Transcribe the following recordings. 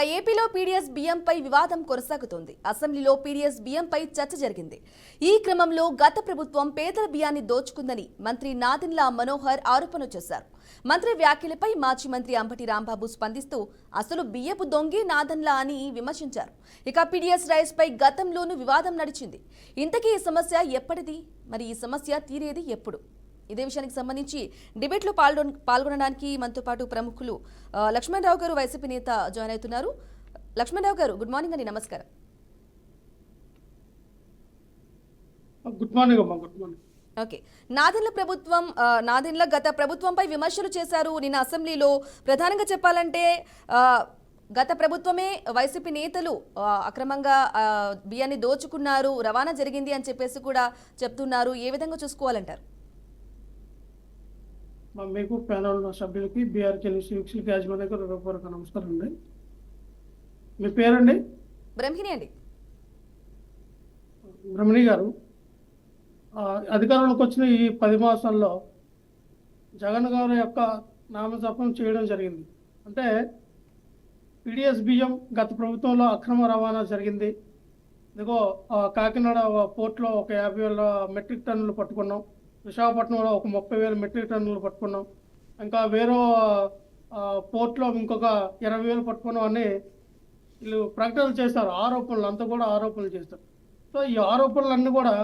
ఏపీలో పీడీఎస్ బియ్యంపై వివాదం కొనసాగుతోంది. అసెంబ్లీలో పీడీఎస్ బియ్యంపై చర్చ జరిగింది. ఈ క్రమంలో గత ప్రభుత్వం పేదల బియ్యాన్ని దోచుకుందని మంత్రి నాదెండ్ల మనోహర్ ఆరోపణ చేశారు. మంత్రి వ్యాఖ్యలపై మాజీ మంత్రి అంబటి రాంబాబు స్పందిస్తూ అసలు బియ్యపు దొంగే నాదెండ్ల అని విమర్శించారు. ఇక పీడీఎస్ రైస్ పై గతంలోనూ వివాదం నడిచింది. ఇంతకీ ఈ సమస్య ఎప్పటిది? మరి ఈ సమస్య తీరేది ఎప్పుడు? ఇదే విషయానికి సంబంధించి డిబేట్లో పాల్గొనడానికి మనతో పాటు ప్రముఖులు లక్ష్మణరావు గారు, వైసీపీ నేత జాయిన్ అవుతున్నారు. లక్ష్మణరావు గారు, గుడ్ మార్నింగ్ అండి. నమస్కారం. గుడ్ మార్నింగ్ అమ్మా. Good morning. ఓకే, నాదెండ్ల గత ప్రభుత్వంపై విమర్శలు చేశారు నిన్న అసెంబ్లీలో. ప్రధానంగా చెప్పాలంటే గత ప్రభుత్వమే వైసీపీ నేతలు అక్రమంగా బియ్యాన్ని దోచుకున్నారు, రవాణా జరిగింది అని చెప్పేసి కూడా చెప్తున్నారు. ఏ విధంగా చూసుకోవాలంటారు? మీకు ప్యానల్ సభ్యులకి బీఆర్కే వీక్షకులకి యాజమాన్యానికి హృదయపూర్వక నమస్కారం అండి. మీ పేరండి? బ్రహ్మిణి అండి. బ్రహ్మిణి గారు, అధికారంలోకి వచ్చిన ఈ 10 మాసాల్లో జగన్ గారి యొక్క నామజపం చేయడం జరిగింది. అంటే పీడీఎస్ బియ్యం గత ప్రభుత్వంలో అక్రమ రవాణా జరిగింది. ఇదిగో కాకినాడ పోర్ట్లో ఒక 50,000 మెట్రిక్ టన్నులు పట్టుకున్నాం. విశాఖపట్నంలో ఒక 30,000 మెట్రిక్ టన్నులు పట్టుకున్నాం. ఇంకా వేరే పోర్ట్లో ఇంకొక 20,000 పట్టుకున్నాం అని వీళ్ళు ప్రకటనలు చేస్తారు. ఆరోపణలు అంతా కూడా ఆరోపణలు చేస్తారు. సో ఈ ఆరోపణలన్నీ కూడా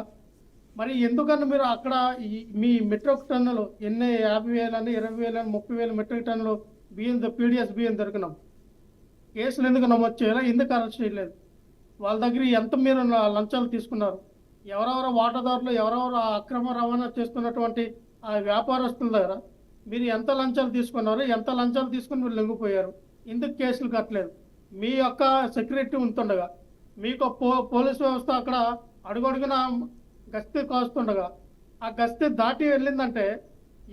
మరి ఎందుకని మీరు అక్కడ మీ మెట్రిక్ టన్నులు ఎన్ని 50,000 అని 20,000 అని 30,000 మెట్రిక్ టన్నులు బియ్యం పీడీఎస్ బియ్యం దొరికినాం? కేసులు ఎందుకు నమోదు చేయాలి? ఎందుకు అరెస్ట్ చేయలేదు? వాళ్ళ దగ్గర ఎంత మీరు లంచాలు తీసుకున్నారు? ఎవరెవరో వాటాదారులు, ఎవరెవరు అక్రమ రవాణా చేస్తున్నటువంటి ఆ వ్యాపారస్తుల దగ్గర మీరు ఎంత లంచాలు తీసుకున్నారు? ఎంత లంచాలు తీసుకుని మీరు లొంగిపోయారు? ఎందుకు కేసులు కట్టలేదు? మీ యొక్క సెక్యూరిటీ ఉంటుండగా, మీకు పోలీస్ వ్యవస్థ అక్కడ అడుగడుగున గస్తీ కాస్తుండగా, ఆ గస్తీ దాటి వెళ్ళిందంటే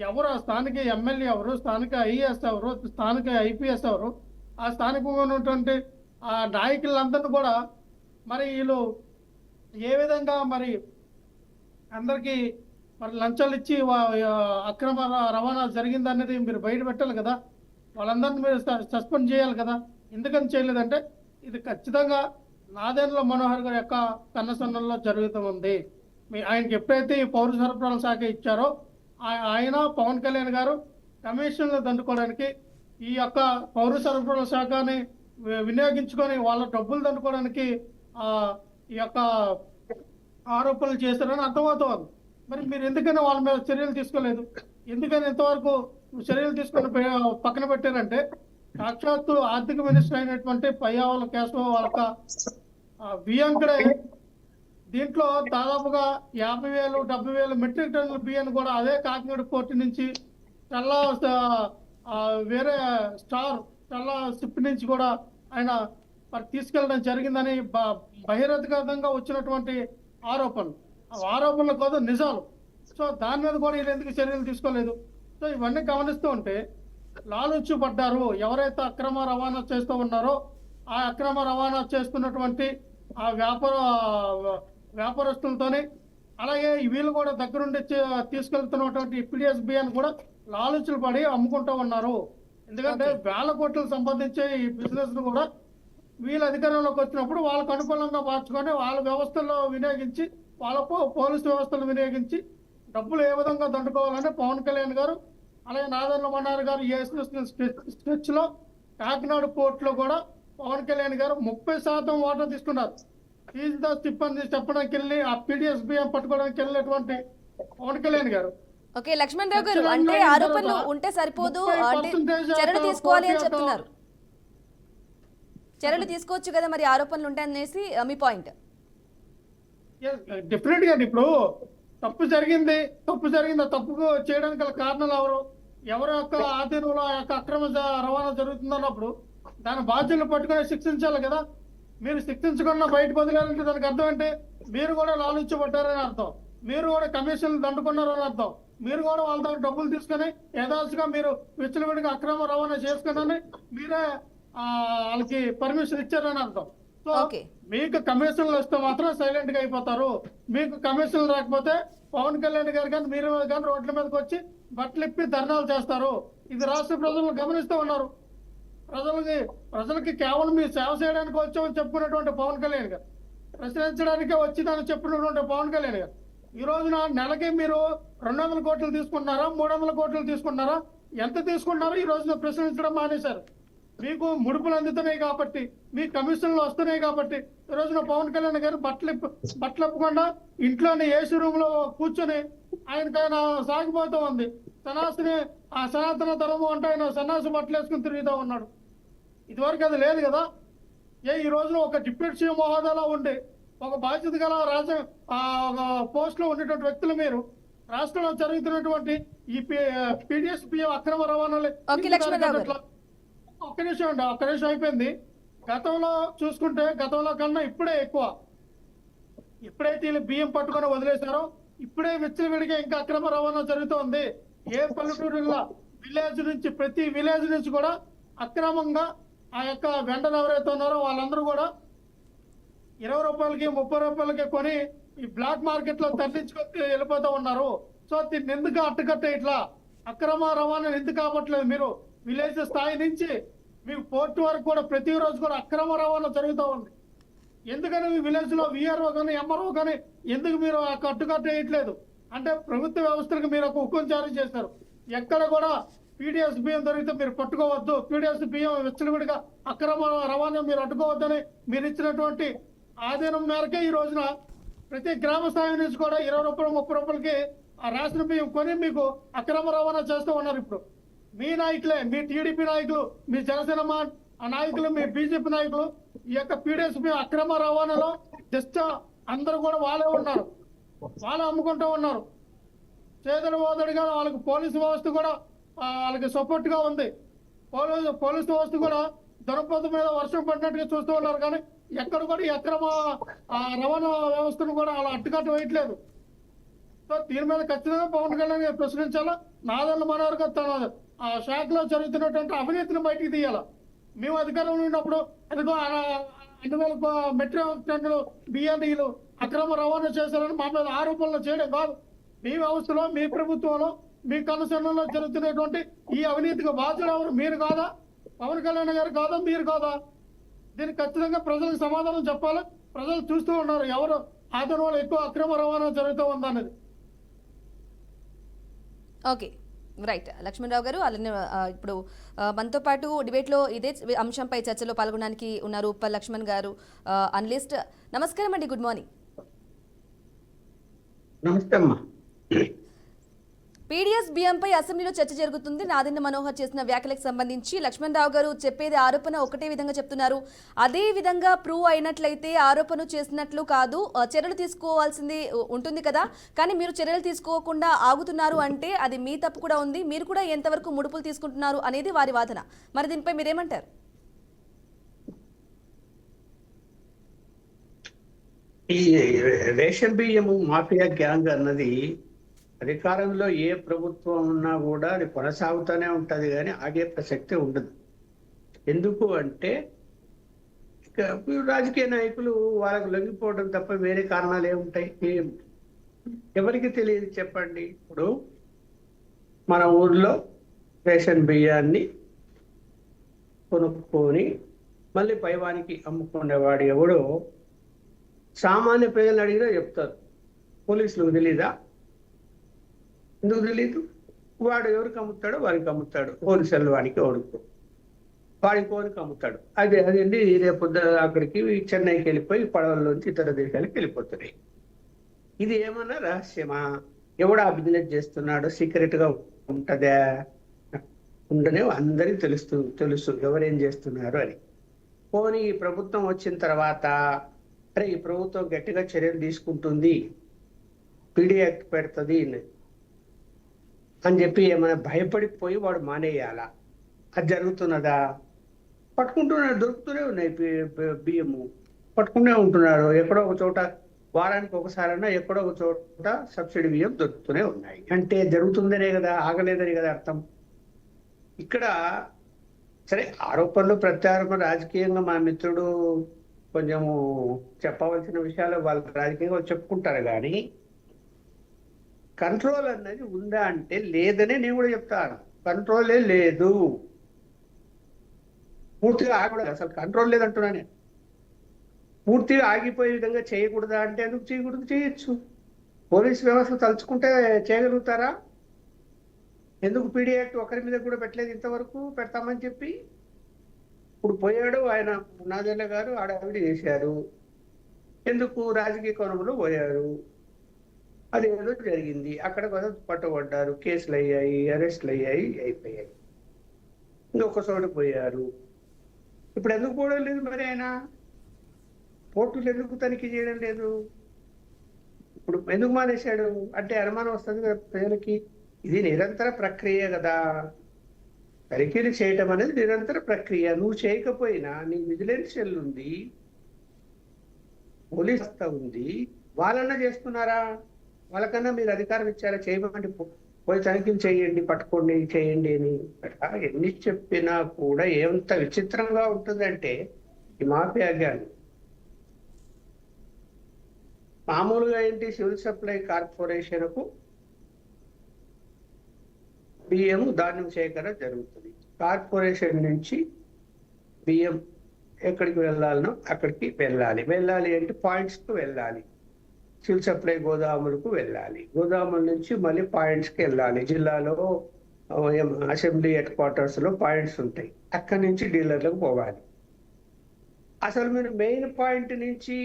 ఎవరు? స్థానిక ఎమ్మెల్యే ఎవరు? స్థానిక ఐఏఎస్ ఎవరు? స్థానిక ఐపీఎస్ ఎవరు? ఆ స్థానికంగా ఉన్నటువంటి ఆ నాయకులందరినీ కూడా మరి వీళ్ళు ఏ విధంగా మరి అందరికీ మరి లంచాలు ఇచ్చి అక్రమ రవాణా జరిగిందనేది మీరు బయట పెట్టాలి కదా. వాళ్ళందరినీ మీరు సస్పెండ్ చేయాలి కదా. ఎందుకని చేయలేదంటే ఇది ఖచ్చితంగా నాదెండ్ల మనోహర్ గారి యొక్క కన్నసన్నల్లో జరుగుతూ ఉంది. ఆయనకి ఎప్పుడైతే ఈ పౌర సరఫరాల శాఖ ఇచ్చారో ఆయన పవన్ కళ్యాణ్ గారు కమిషన్లు దండుకోవడానికి ఈ యొక్క పౌర సరఫరాల శాఖని వినియోగించుకొని వాళ్ళ డబ్బులు దండుకోవడానికి ఈ యొక్క ఆరోపణలు చేస్తారని అర్థమవుతుంది. మరి మీరు ఎందుకని వాళ్ళ మీద చర్యలు తీసుకోలేదు? ఎందుకని ఇంతవరకు చర్యలు తీసుకొని పక్కన పెట్టారంటే సాక్షాత్తు ఆర్థిక మినిస్టర్ అయినటువంటి పయ్యావుల కేశవ వాళ్ళ బియ్యంకడే దీంట్లో దాదాపుగా 50,000 70,000 మెట్రిక్ టన్నుల బియ్యాన్ని కూడా అదే కాకినాడ పోర్టు నుంచి చల్లా వేరే చల్లా షిప్ నుంచి కూడా ఆయన మరి తీసుకెళ్ళడం జరిగిందని బహిరంగంగా వచ్చినటువంటి ఆరోపణలు. ఆరోపణలు కాదు, నిజాలు. సో దాని మీద కూడా వీళ్ళు ఎందుకు చర్యలు తీసుకోలేదు? సో ఇవన్నీ గమనిస్తూ ఉంటే లాలూచి పడ్డారు. ఎవరైతే అక్రమ రవాణా చేస్తూ ఉన్నారో ఆ అక్రమ రవాణా చేస్తున్నటువంటి ఆ వ్యాపారస్తులతోని, అలాగే వీళ్ళు కూడా దగ్గరుండి తీసుకెళ్తున్నటువంటి పీడీఎస్ బియ్యాన్ని కూడా లాలూచులు పడి అమ్ముకుంటూ ఉన్నారు. ఎందుకంటే వేల కోట్లకు సంబంధించే ఈ బిజినెస్ ను కూడా వీళ్ళ అధికారంలోకి వచ్చినప్పుడు వాళ్ళకు అనుకూలంగా మార్చుకొని వాళ్ళ వ్యవస్థల్లో వినియోగించి, వాళ్ళ పోలీసు వ్యవస్థలను వినియోగించి డబ్బులు ఏ విధంగా దండుకోవాలని పవన్ కళ్యాణ్ గారు, అలాగే నాదెండ్ల మనోహర్ గారు స్కెచ్ లో కాకినాడ పోర్టులో కూడా పవన్ కళ్యాణ్ గారు 30% వాటా తీసుకున్నారు. తీసి తిప్పని చెప్పడానికి వెళ్ళి ఆ పీడీఎస్ బియ్యం పట్టుకోవడానికి వెళ్ళినటువంటి పవన్ కళ్యాణ్ గారు. ఓకే, లక్ష్మణరావు గారు, అంటే ఆరోపణలు ఉంటే సరిపోదు, చర్యలు తీసుకోవాలి అని చెప్తున్నారు. చర్యలు తీసుకోవచ్చు కదా మరి ఆరోపణలు ఉంటాయనేసి మీ పాయింట్? డెఫినెట్ గా ఇప్పుడు తప్పు జరిగింది. తప్పు చేయడానికి గల కారణాలు ఎవరి యొక్క ఆధీనంలో ఆ యొక్క అక్రమ రవాణా జరుగుతుందన్నప్పుడు దాని బాధ్యతలు పట్టుకొని శిక్షించాలి కదా. మీరు శిక్షించకుండా బయటకు వదిలేరంటే దానికి అర్థం అంటే మీరు కూడా లాలూచబడ్డారని అర్థం, మీరు కూడా కమిషన్లు దండుకున్నారని అర్థం, మీరు కూడా వాళ్ళ దగ్గర డబ్బులు తీసుకొని యథార్థంగా మీరు విచ్చలవిడిగా అక్రమ రవాణా చేసుకుని మీరే వాళ్ళకి పర్మిషన్ ఇచ్చారని అర్థం. సో మీకు కమిషన్లు వస్తే మాత్రం సైలెంట్ గా అయిపోతారు. మీకు కమిషన్లు రాకపోతే పవన్ కళ్యాణ్ గారు కానీ మీరు కానీ రోడ్ల మీదకి వచ్చి బట్టలు ఇప్పి ధర్నాలు చేస్తారు. ఇది రాష్ట్ర ప్రజలు గమనిస్తూ ఉన్నారు. ప్రజలకి కేవలం మీరు సేవ చేయడానికి వచ్చామని చెప్పుకున్నటువంటి పవన్ కళ్యాణ్ గారు, ప్రశ్నించడానికే వచ్చిందని చెప్పినటువంటి పవన్ కళ్యాణ్ గారు, ఈ రోజున నెలకి మీరు 200 కోట్లు తీసుకున్నారా, 300 కోట్లు తీసుకున్నారా, ఎంత తీసుకున్నారో ఈ రోజున ప్రశ్నించడం మానేశారు. మీకు ముడుపులు అందుతున్నాయి కాబట్టి, మీ కమిషన్లు వస్తున్నాయి కాబట్టి ఈ రోజున పవన్ కళ్యాణ్ గారు బట్టలు ఇప్పకుండా ఇంట్లోనే ఏసీ రూమ్ లో కూర్చొని ఆయన సాగిపోతూ ఉంది. ఆ సనాతన ధర్మం అంటే ఆయన సన్నాసి బట్టలు వేసుకుని తిరుగుతూ ఉన్నాడు. ఇదివరకు అది లేదు కదా. ఈ రోజున ఒక డిప్యూటీ సీఎం హోదాలో ఉండి ఒక బాధ్యత గల పోస్ట్ లో ఉండేటువంటి వ్యక్తులు మీరు రాష్ట్రంలో జరుగుతున్నటువంటి ఈ పీడిఎస్ పిఎం అక్రమ రవాణాలు ఒక్క నిమిషం అయిపోయింది. గతంలో చూసుకుంటే గతంలో కన్నా ఇప్పుడే ఎక్కువ. ఎప్పుడైతే వీళ్ళు బియ్యం పట్టుకొని వదిలేశారో ఇప్పుడే విచ్చలవిడిగా ఇంకా అక్రమ రవాణా జరుగుతోంది. ఏ పల్లెటూరులో ప్రతి విలేజ్ నుంచి కూడా అక్రమంగా ఆ యొక్క వెండలు ఎవరైతే ఉన్నారో వాళ్ళందరూ కూడా 20 రూపాయలకి 30 రూపాయలకి కొని ఈ బ్లాక్ మార్కెట్ లో తరలించుకొని వెళ్ళిపోతూ ఉన్నారు. సో దీన్ని ఎందుకు అడ్డుకట్టే ఇట్లా అక్రమ రవాణా ఎందుకు కావట్లేదు? మీరు విలేజ్ స్థాయి నుంచి మీకు పోర్టు వరకు కూడా ప్రతిరోజు కూడా అక్రమ రవాణా జరుగుతూ ఉంది. ఎందుకని మీ విలేజ్ లో విఆర్ఓ కానీ ఎంఆర్ఓ కానీ ఎందుకు మీరు కట్టుకట్టేయట్లేదు? అంటే ప్రభుత్వ వ్యవస్థలకు మీరు ఒక హుకుం జారీ చేశారు. ఎక్కడ కూడా పీడిఎస్ బియ్యం దొరికితే మీరు పట్టుకోవద్దు, పీడిఎస్ బియ్యం విచ్చలవిడిగా అక్రమ రవాణా మీరు అడ్డుకోవద్దని మీరు ఇచ్చినటువంటి ఆధీనం మేరకే ఈ రోజున ప్రతి గ్రామ స్థాయి నుంచి కూడా 20 రూపాయలు 30 రూపాయలకి ఆ రేషన్ బియ్యం కొని మీకు అక్రమ రవాణా చేస్తూ ఉన్నారు. ఇప్పుడు మీ నాయకులే, మీ టీడీపీ నాయకులు, మీ జనసేన నాయకులు, మీ బీజేపీ నాయకులు ఈ యొక్క పీడిఎస్ బియ్యం అక్రమ రవాణాలో జస్ట్ అందరూ కూడా వాళ్ళే ఉన్నారు, వాళ్ళు అమ్ముకుంటూ ఉన్నారు. చేతులు ఓదడిగా వాళ్ళకి పోలీసు వ్యవస్థ కూడా వాళ్ళకి సపోర్ట్ గా ఉంది. పోలీసు వ్యవస్థ కూడా దురపతి మీద వర్షం పడినట్టుగా చూస్తూ ఉన్నారు. కానీ ఎక్కడ కూడా ఈ అక్రమ రవాణా వ్యవస్థను కూడా అలా అడ్డుకట్ట వేయట్లేదు. సో దీని మీద ఖచ్చితంగా పవన్ కళ్యాణ్ గారు ప్రశ్నించాలా. నాదెండ్ల మనోహర్ గారు తన ఆ శాఖలో జరుగుతున్నటువంటి అవినీతిని బయటికి తీయాలా. మేము అధికారంలో ఉన్నప్పుడు అదిగో 2,000 మెట్రిక్ టన్నులు బియ్యాలు అక్రమ రవాణా చేశారని మా మీద ఆరోపణలు చేయడం కాదు. మీ వ్యవస్థలో, మీ ప్రభుత్వంలో, మీ కనుసరణలో జరుగుతున్నటువంటి ఈ అవినీతికి బాధ్యులు ఎవరు? మీరు కాదా? పవన్ కళ్యాణ్ గారు కాదా? మీరు కాదా? దీనికి ఖచ్చితంగా ప్రజలకు సమాధానం చెప్పాలి. ప్రజలు చూస్తూ ఉన్నారు ఎవరు ఆధీనంలో ఎక్కువ అక్రమ రవాణా జరుగుతూ ఉందన్నది. Okay, right. లక్ష్మణరావు గారు అలానే ఇప్పుడు మనతో పాటు డిబేట్లో ఇదే అంశంపై చర్చలో పాల్గొనడానికి ఉన్నారు ఉప్పల్ లక్ష్మణ్ గారు, అనలిస్ట్. నమస్కారం అండి, గుడ్ మార్నింగ్. నమస్తే అమ్మా. పీడిఎస్ బియ్యంపై అసెంబ్లీలో చర్చ జరుగుతుంది. నాదెండ్ల మనోహర్ చేసిన వ్యాఖ్యలకు సంబంధించి లక్ష్మణరావు గారు చెప్పేది ఆరోపణ ఒకటే విధంగా చెప్తున్నారు. అదే విధంగా ప్రూవ్ అయినట్లయితే ఆరోపణ చేసినట్లు కాదు, చర్యలు తీసుకోవాల్సింది ఉంటుంది కదా. కానీ మీరు చర్యలు తీసుకోకుండా ఆగుతున్నారు అంటే అది మీ తప్పు కూడా ఉంది. మీరు కూడా ఎంతవరకు ముడుపులు తీసుకుంటున్నారు అనేది వారి వాదన. మరి దీనిపై మీరేమంటారు? ఈ రేషన్ బియ్యము మాఫియా గ్యాంగ్ అన్నది అధికారంలో ఏ ప్రభుత్వం ఉన్నా కూడా అది కొనసాగుతూనే ఉంటది, కానీ ఆగే ప్రసక్తి ఉండదు. ఎందుకు అంటే ఇక రాజకీయ నాయకులు వాళ్ళకు లొంగిపోవడం తప్ప వేరే కారణాలు ఏముంటాయి? ఎవరికి తెలియదు చెప్పండి. ఇప్పుడు మన ఊర్లో రేషన్ బియ్యాన్ని కొనుక్కొని మళ్ళీ పైవానికి అమ్ముకునేవాడు ఎవడో సామాన్య ప్రజలు అడిగినా చెప్తారు. పోలీసులకు తెలీదా? ఎందుకు తెలీదు? వాడు ఎవరికి అమ్ముతాడో వారికి అమ్ముతాడు. హోల్సేల్ వాడికి వాడికి అమ్ముతాడు. అదండి రేపు అక్కడికి చెన్నైకి వెళ్ళిపోయి పడవల్లోంచి ఇతర దేశాలకు వెళ్ళిపోతున్నాయి. ఇది ఏమన్నా రహస్యమా? ఎవడు ఆ బిజినెస్ చేస్తున్నాడో సీక్రెట్ గా ఉంటదా? ఉండనే అందరికి తెలుసు ఎవరేం చేస్తున్నారు అని. పోనీ ఈ ప్రభుత్వం వచ్చిన తర్వాత అరే ఈ ప్రభుత్వం గట్టిగా చర్యలు తీసుకుంటుంది, పీడీ యాక్ట్ పెడుతుంది అని చెప్పి ఏమైనా భయపడిపోయి వాడు మానేయాలా? అది జరుగుతున్నదా? పట్టుకుంటున్నాడు, దొరుకుతూనే ఉన్నాయి బియ్యము, పట్టుకునే ఉంటున్నారు. ఎక్కడో ఒక చోట వారానికి ఒకసారైనా ఎక్కడో ఒక చోట సబ్సిడీ బియ్యం దొరుకుతూనే ఉన్నాయి. అంటే జరుగుతుందనే కదా, ఆగలేదని కదా అర్థం. ఇక్కడ సరే ఆరోపణలు ప్రత్యారోపణ రాజకీయంగా మా మిత్రుడు కొంచెము చెప్పవలసిన విషయాలు వాళ్ళు రాజకీయంగా చెప్పుకుంటారు, కానీ కంట్రోల్ అన్నది ఉందా అంటే లేదనే నేను కూడా చెప్తాను. కంట్రోలే లేదు. పూర్తిగా ఆగకూడదు, అసలు కంట్రోల్ లేదంటున్నా నేను. పూర్తిగా ఆగిపోయే విధంగా చేయకూడదా అంటే ఎందుకు చేయకూడదు? చేయొచ్చు. పోలీస్ వ్యవస్థ తలుచుకుంటే చేయగలుగుతారా? ఎందుకు పీడీ యాక్ట్ ఒకరి మీద కూడా పెట్టలేదు ఇంతవరకు? పెడతామని చెప్పి ఇప్పుడు పోయాడు ఆయన నాదెళ్ల గారు, ఆడవిడి చేశారు. ఎందుకు? రాజకీయ కోణంలో పోయారు, అది ఏదో జరిగింది, అక్కడ కూడా పట్టుబడ్డారు, కేసులు అయ్యాయి, అరెస్టులు అయ్యాయి, అయిపోయాయి. ఇంకొక చోట పోయారు. ఇప్పుడు ఎందుకు పోవడం లేదు మరి ఆయన? కోర్టులు ఎందుకు తనిఖీ చేయడం లేదు? ఇప్పుడు ఎందుకు మానేశాడు అంటే అనుమానం వస్తుంది కదా ప్రజలకి. ఇది నిరంతర ప్రక్రియ కదా, తనిఖీలు చేయటం అనేది నిరంతర ప్రక్రియ. నువ్వు చేయకపోయినా నీ విజిలెన్స్ సెల్ ఉంది, పోలీస్ వ్యవస్థ ఉంది, వాళ్ళన్నా చేస్తున్నారా? వాళ్ళకన్నా మీరు అధికారం ఇచ్చారా చేయమంటే? పోయి తనిఖీలు చేయండి, పట్టుకోండి, చేయండి అని ఎన్ని చెప్పినా కూడా ఎంత విచిత్రంగా ఉంటుందంటే ఈ మాఫియా గ్యాంగ్. మామూలుగా ఏంటి, సివిల్ సప్లై కార్పొరేషన్కు బియ్యం ధాన్యం సేకరణ జరుగుతుంది. కార్పొరేషన్ నుంచి బియ్యం ఎక్కడికి వెళ్ళాలనో అక్కడికి వెళ్ళాలి. వెళ్ళాలి అంటే పాయింట్స్కు వెళ్ళాలి. సివిల్ సప్లై గోదాములకు వెళ్ళాలి. గోదాముల నుంచి మళ్ళీ పాయింట్స్కి వెళ్ళాలి. జిల్లాలో అసెంబ్లీ హెడ్ క్వార్టర్స్లో పాయింట్స్ ఉంటాయి, అక్కడి నుంచి డీలర్లకు పోవాలి. అసలు మీరు మెయిన్ పాయింట్ నుంచి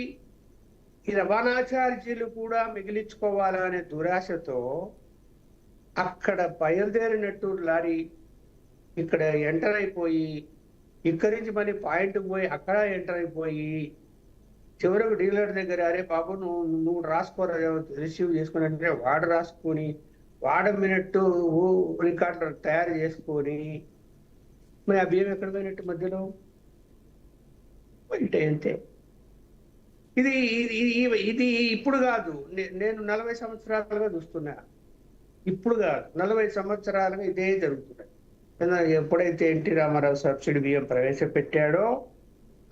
ఈ రవాణా ఛార్జీలు కూడా మిగిలించుకోవాలనే దురాశతో అక్కడ బయలుదేరినట్టు లారీ ఇక్కడ ఎంటర్ అయిపోయి, ఇక్కడి నుంచి మళ్ళీ పాయింట్కి పోయి అక్కడ ఎంటర్ అయిపోయి, చివరకు డీలర్ దగ్గర అరే బాబు నువ్వు రాసుకోరా రిసీవ్ చేసుకుని వాడు రాసుకొని వాడమినట్టు రికార్డులు తయారు చేసుకొని మరి ఆ బియ్యం ఎక్కడ పోయినట్టు మధ్యలో పోయింటే అంతే. ఇది ఇది ఇప్పుడు కాదు, నేను 40 సంవత్సరాలుగా చూస్తున్నా. ఇప్పుడు కాదు, 40 సంవత్సరాలుగా ఇదే జరుగుతున్నాయి. ఎప్పుడైతే ఎన్టీ రామారావు సబ్సిడీ బియ్యం ప్రవేశపెట్టాడో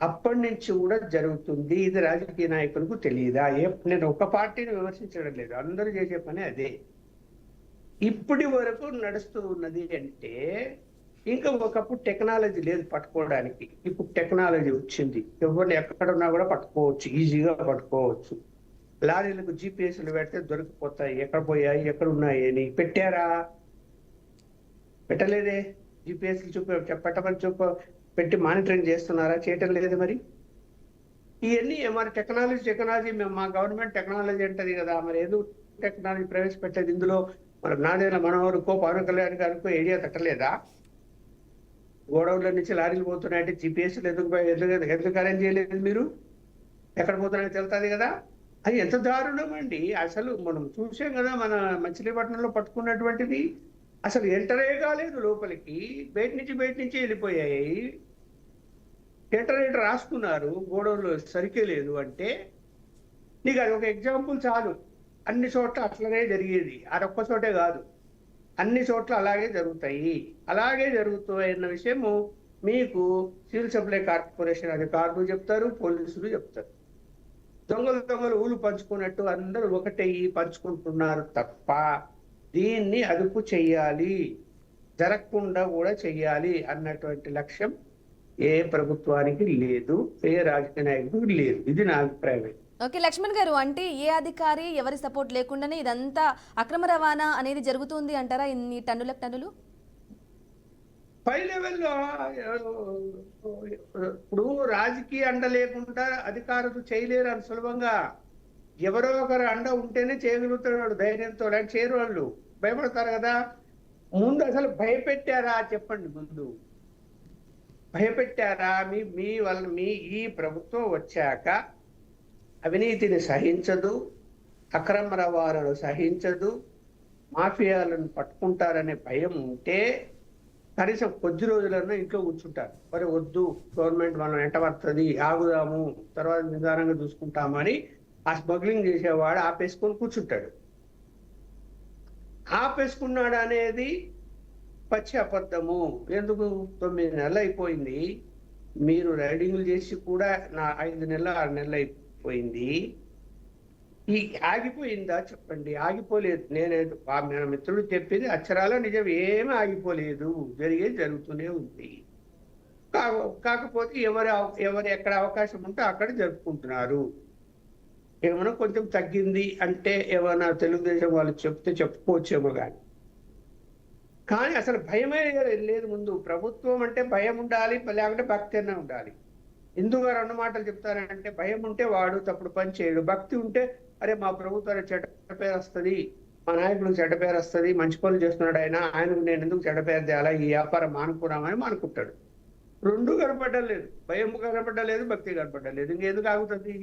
అప్పటి నుంచి కూడా జరుగుతుంది. ఇది రాజకీయ నాయకులకు తెలియదా? నేను ఒక పార్టీని విమర్శించడం లేదు, అందరూ చేసే పని అదే. ఇప్పటి వరకు నడుస్తూ ఉన్నది అంటే ఇంకా ఒకప్పుడు టెక్నాలజీ లేదు పట్టుకోవడానికి, ఇప్పుడు టెక్నాలజీ వచ్చింది. ఎవరిని ఎక్కడున్నా కూడా పట్టుకోవచ్చు, ఈజీగా పట్టుకోవచ్చు. లారీలకు జీపీఎస్లు పెడితే దొరికిపోతాయి, ఎక్కడ పోయాయి ఎక్కడ ఉన్నాయి అని. పెట్టారా? పెట్టలేదే. జీపీఎస్లు పెట్టమని పెట్టి మానిటరింగ్ చేస్తున్నారా? చేయటం లేదు. మరి ఇవన్నీ మరి టెక్నాలజీ మేము మా గవర్నమెంట్ టెక్నాలజీ అంటది కదా, మరి ఎందుకు టెక్నాలజీ ప్రవేశపెట్టేది? ఇందులో మరి నాదేళ్ళ మనోహర్కో పవన్ కళ్యాణ్ గారికో ఏరియా తట్టలేదా? గోడౌన్ల నుంచి లారీలు పోతున్నాయంటే జీపీఎస్లు ఎందుకు అరేంజ్ చేయలేదు? మీరు ఎక్కడ పోతున్నాయో తెలుస్తుంది కదా. అది ఎంత దారుణం అండి. అసలు మనం చూసాం కదా, మన మచిలీపట్నంలో పట్టుకున్నటువంటిది. అసలు ఎంటరే కాలేదు లోపలికి, బయట నుంచి వెళ్ళిపోయాయి. ఎంటర్ రాసుకున్నారు, గోడౌన్లో సరికే లేదు అంటే. నీకు అది ఒక ఎగ్జాంపుల్ చాలు. అన్ని చోట్ల అట్లనే జరిగేది, అదొక్క చోటే కాదు, అన్ని చోట్ల అలాగే జరుగుతాయి. అలాగే జరుగుతాయన్న విషయము మీకు సివిల్ సప్లై కార్పొరేషన్ అధికారులు చెప్తారు, పోలీసులు చెప్తారు. దొంగలు ఊళ్ళు పంచుకున్నట్టు అందరూ ఒకటయ్యి పంచుకుంటున్నారు తప్ప దీన్ని అదుపు చెయ్యాలి, జరగకుండా కూడా చెయ్యాలి అన్నటువంటి లక్ష్యం ఏ ప్రభుత్వానికి లేదు, ఏ రాజకీయ నాయకుడికి లేదు. ఇది నా అభిప్రాయం. ఓకే లక్ష్మణ్ గారు, అంటే ఏ అధికారి ఎవరి సపోర్ట్ లేకుండానే ఇదంతా అక్రమ రవాణా అనేది జరుగుతుంది అంటారా? ఇన్ని టన్నులు పై లెవెల్లో ఇప్పుడు రాజకీయ అండ లేకుండా అధికారులు చేయలేరు అని సులభంగా. ఎవరో ఒకరు అండ ఉంటేనే చేయగలుగుతాడు ధైర్యంతో. అంటే చేయరు, వాళ్ళు భయపడతారు కదా. ముందు అసలు భయపెట్టారా చెప్పండి. ముందు భయపెట్టారా? మీ ఈ ప్రభుత్వం వచ్చాక అవినీతిని సహించదు, అక్రమ రవాణాను సహించదు, మాఫియాలను పట్టుకుంటారనే భయం ఉంటే కనీసం కొద్ది రోజులన్నా ఇంట్లో కూర్చుంటారు. మరి వద్దు, గవర్నమెంట్ మనం వెంట పడుతుంది, ఆగుదాము, తర్వాత నిదానంగా చూసుకుంటామని ఆ స్మగ్లింగ్ చేసేవాడు ఆపేసుకొని కూర్చుంటాడు. ఆపేసుకున్నాడు అనేది పచ్చి అబద్ధము. ఎందుకు? 9 నెలలు అయిపోయింది, మీరు రైడింగ్లు చేసి కూడా 5 నెలలు 6 నెలలు అయిపోయింది. ఈ ఆగిపోయిందా చెప్పండి? ఆగిపోలేదు. మన మిత్రుడు చెప్పింది అక్షరాల నిజం, ఏమీ ఆగిపోలేదు, జరుగుతూనే ఉంది. కాకపోతే ఎవరు ఎక్కడ అవకాశం ఉంటే అక్కడ జరుపుకుంటున్నారు. ఏమైనా కొంచెం తగ్గింది అంటే ఏమైనా తెలుగుదేశం వాళ్ళు చెప్తే చెప్పుకోవచ్చేమో కానీ అసలు భయమే లేదు. ముందు ప్రభుత్వం అంటే భయం ఉండాలి, లేకుంటే భక్తి అన్న ఉండాలి. ఎందుకు రెండు మాటలు చెప్తారంటే, భయం ఉంటే వాడు తప్పుడు పని చేయడు, భక్తి ఉంటే అరే మా ప్రభుత్వానికి చెడ్డ పేరు వస్తుంది, మా నాయకుడికి చెడ్డ పేరు వస్తుంది, మంచి పనులు చేస్తున్నాడు ఆయనకు నేను ఎందుకు చెడ్డ పేరు తేలా, ఈ వ్యాపారం మానుకున్నామని మానుకుంటాడు. రెండు కనపడలేదు, భయం కనపడలేదు, భక్తి కనపడలేదు. ఇంకెందుకు ఆగుతుంది?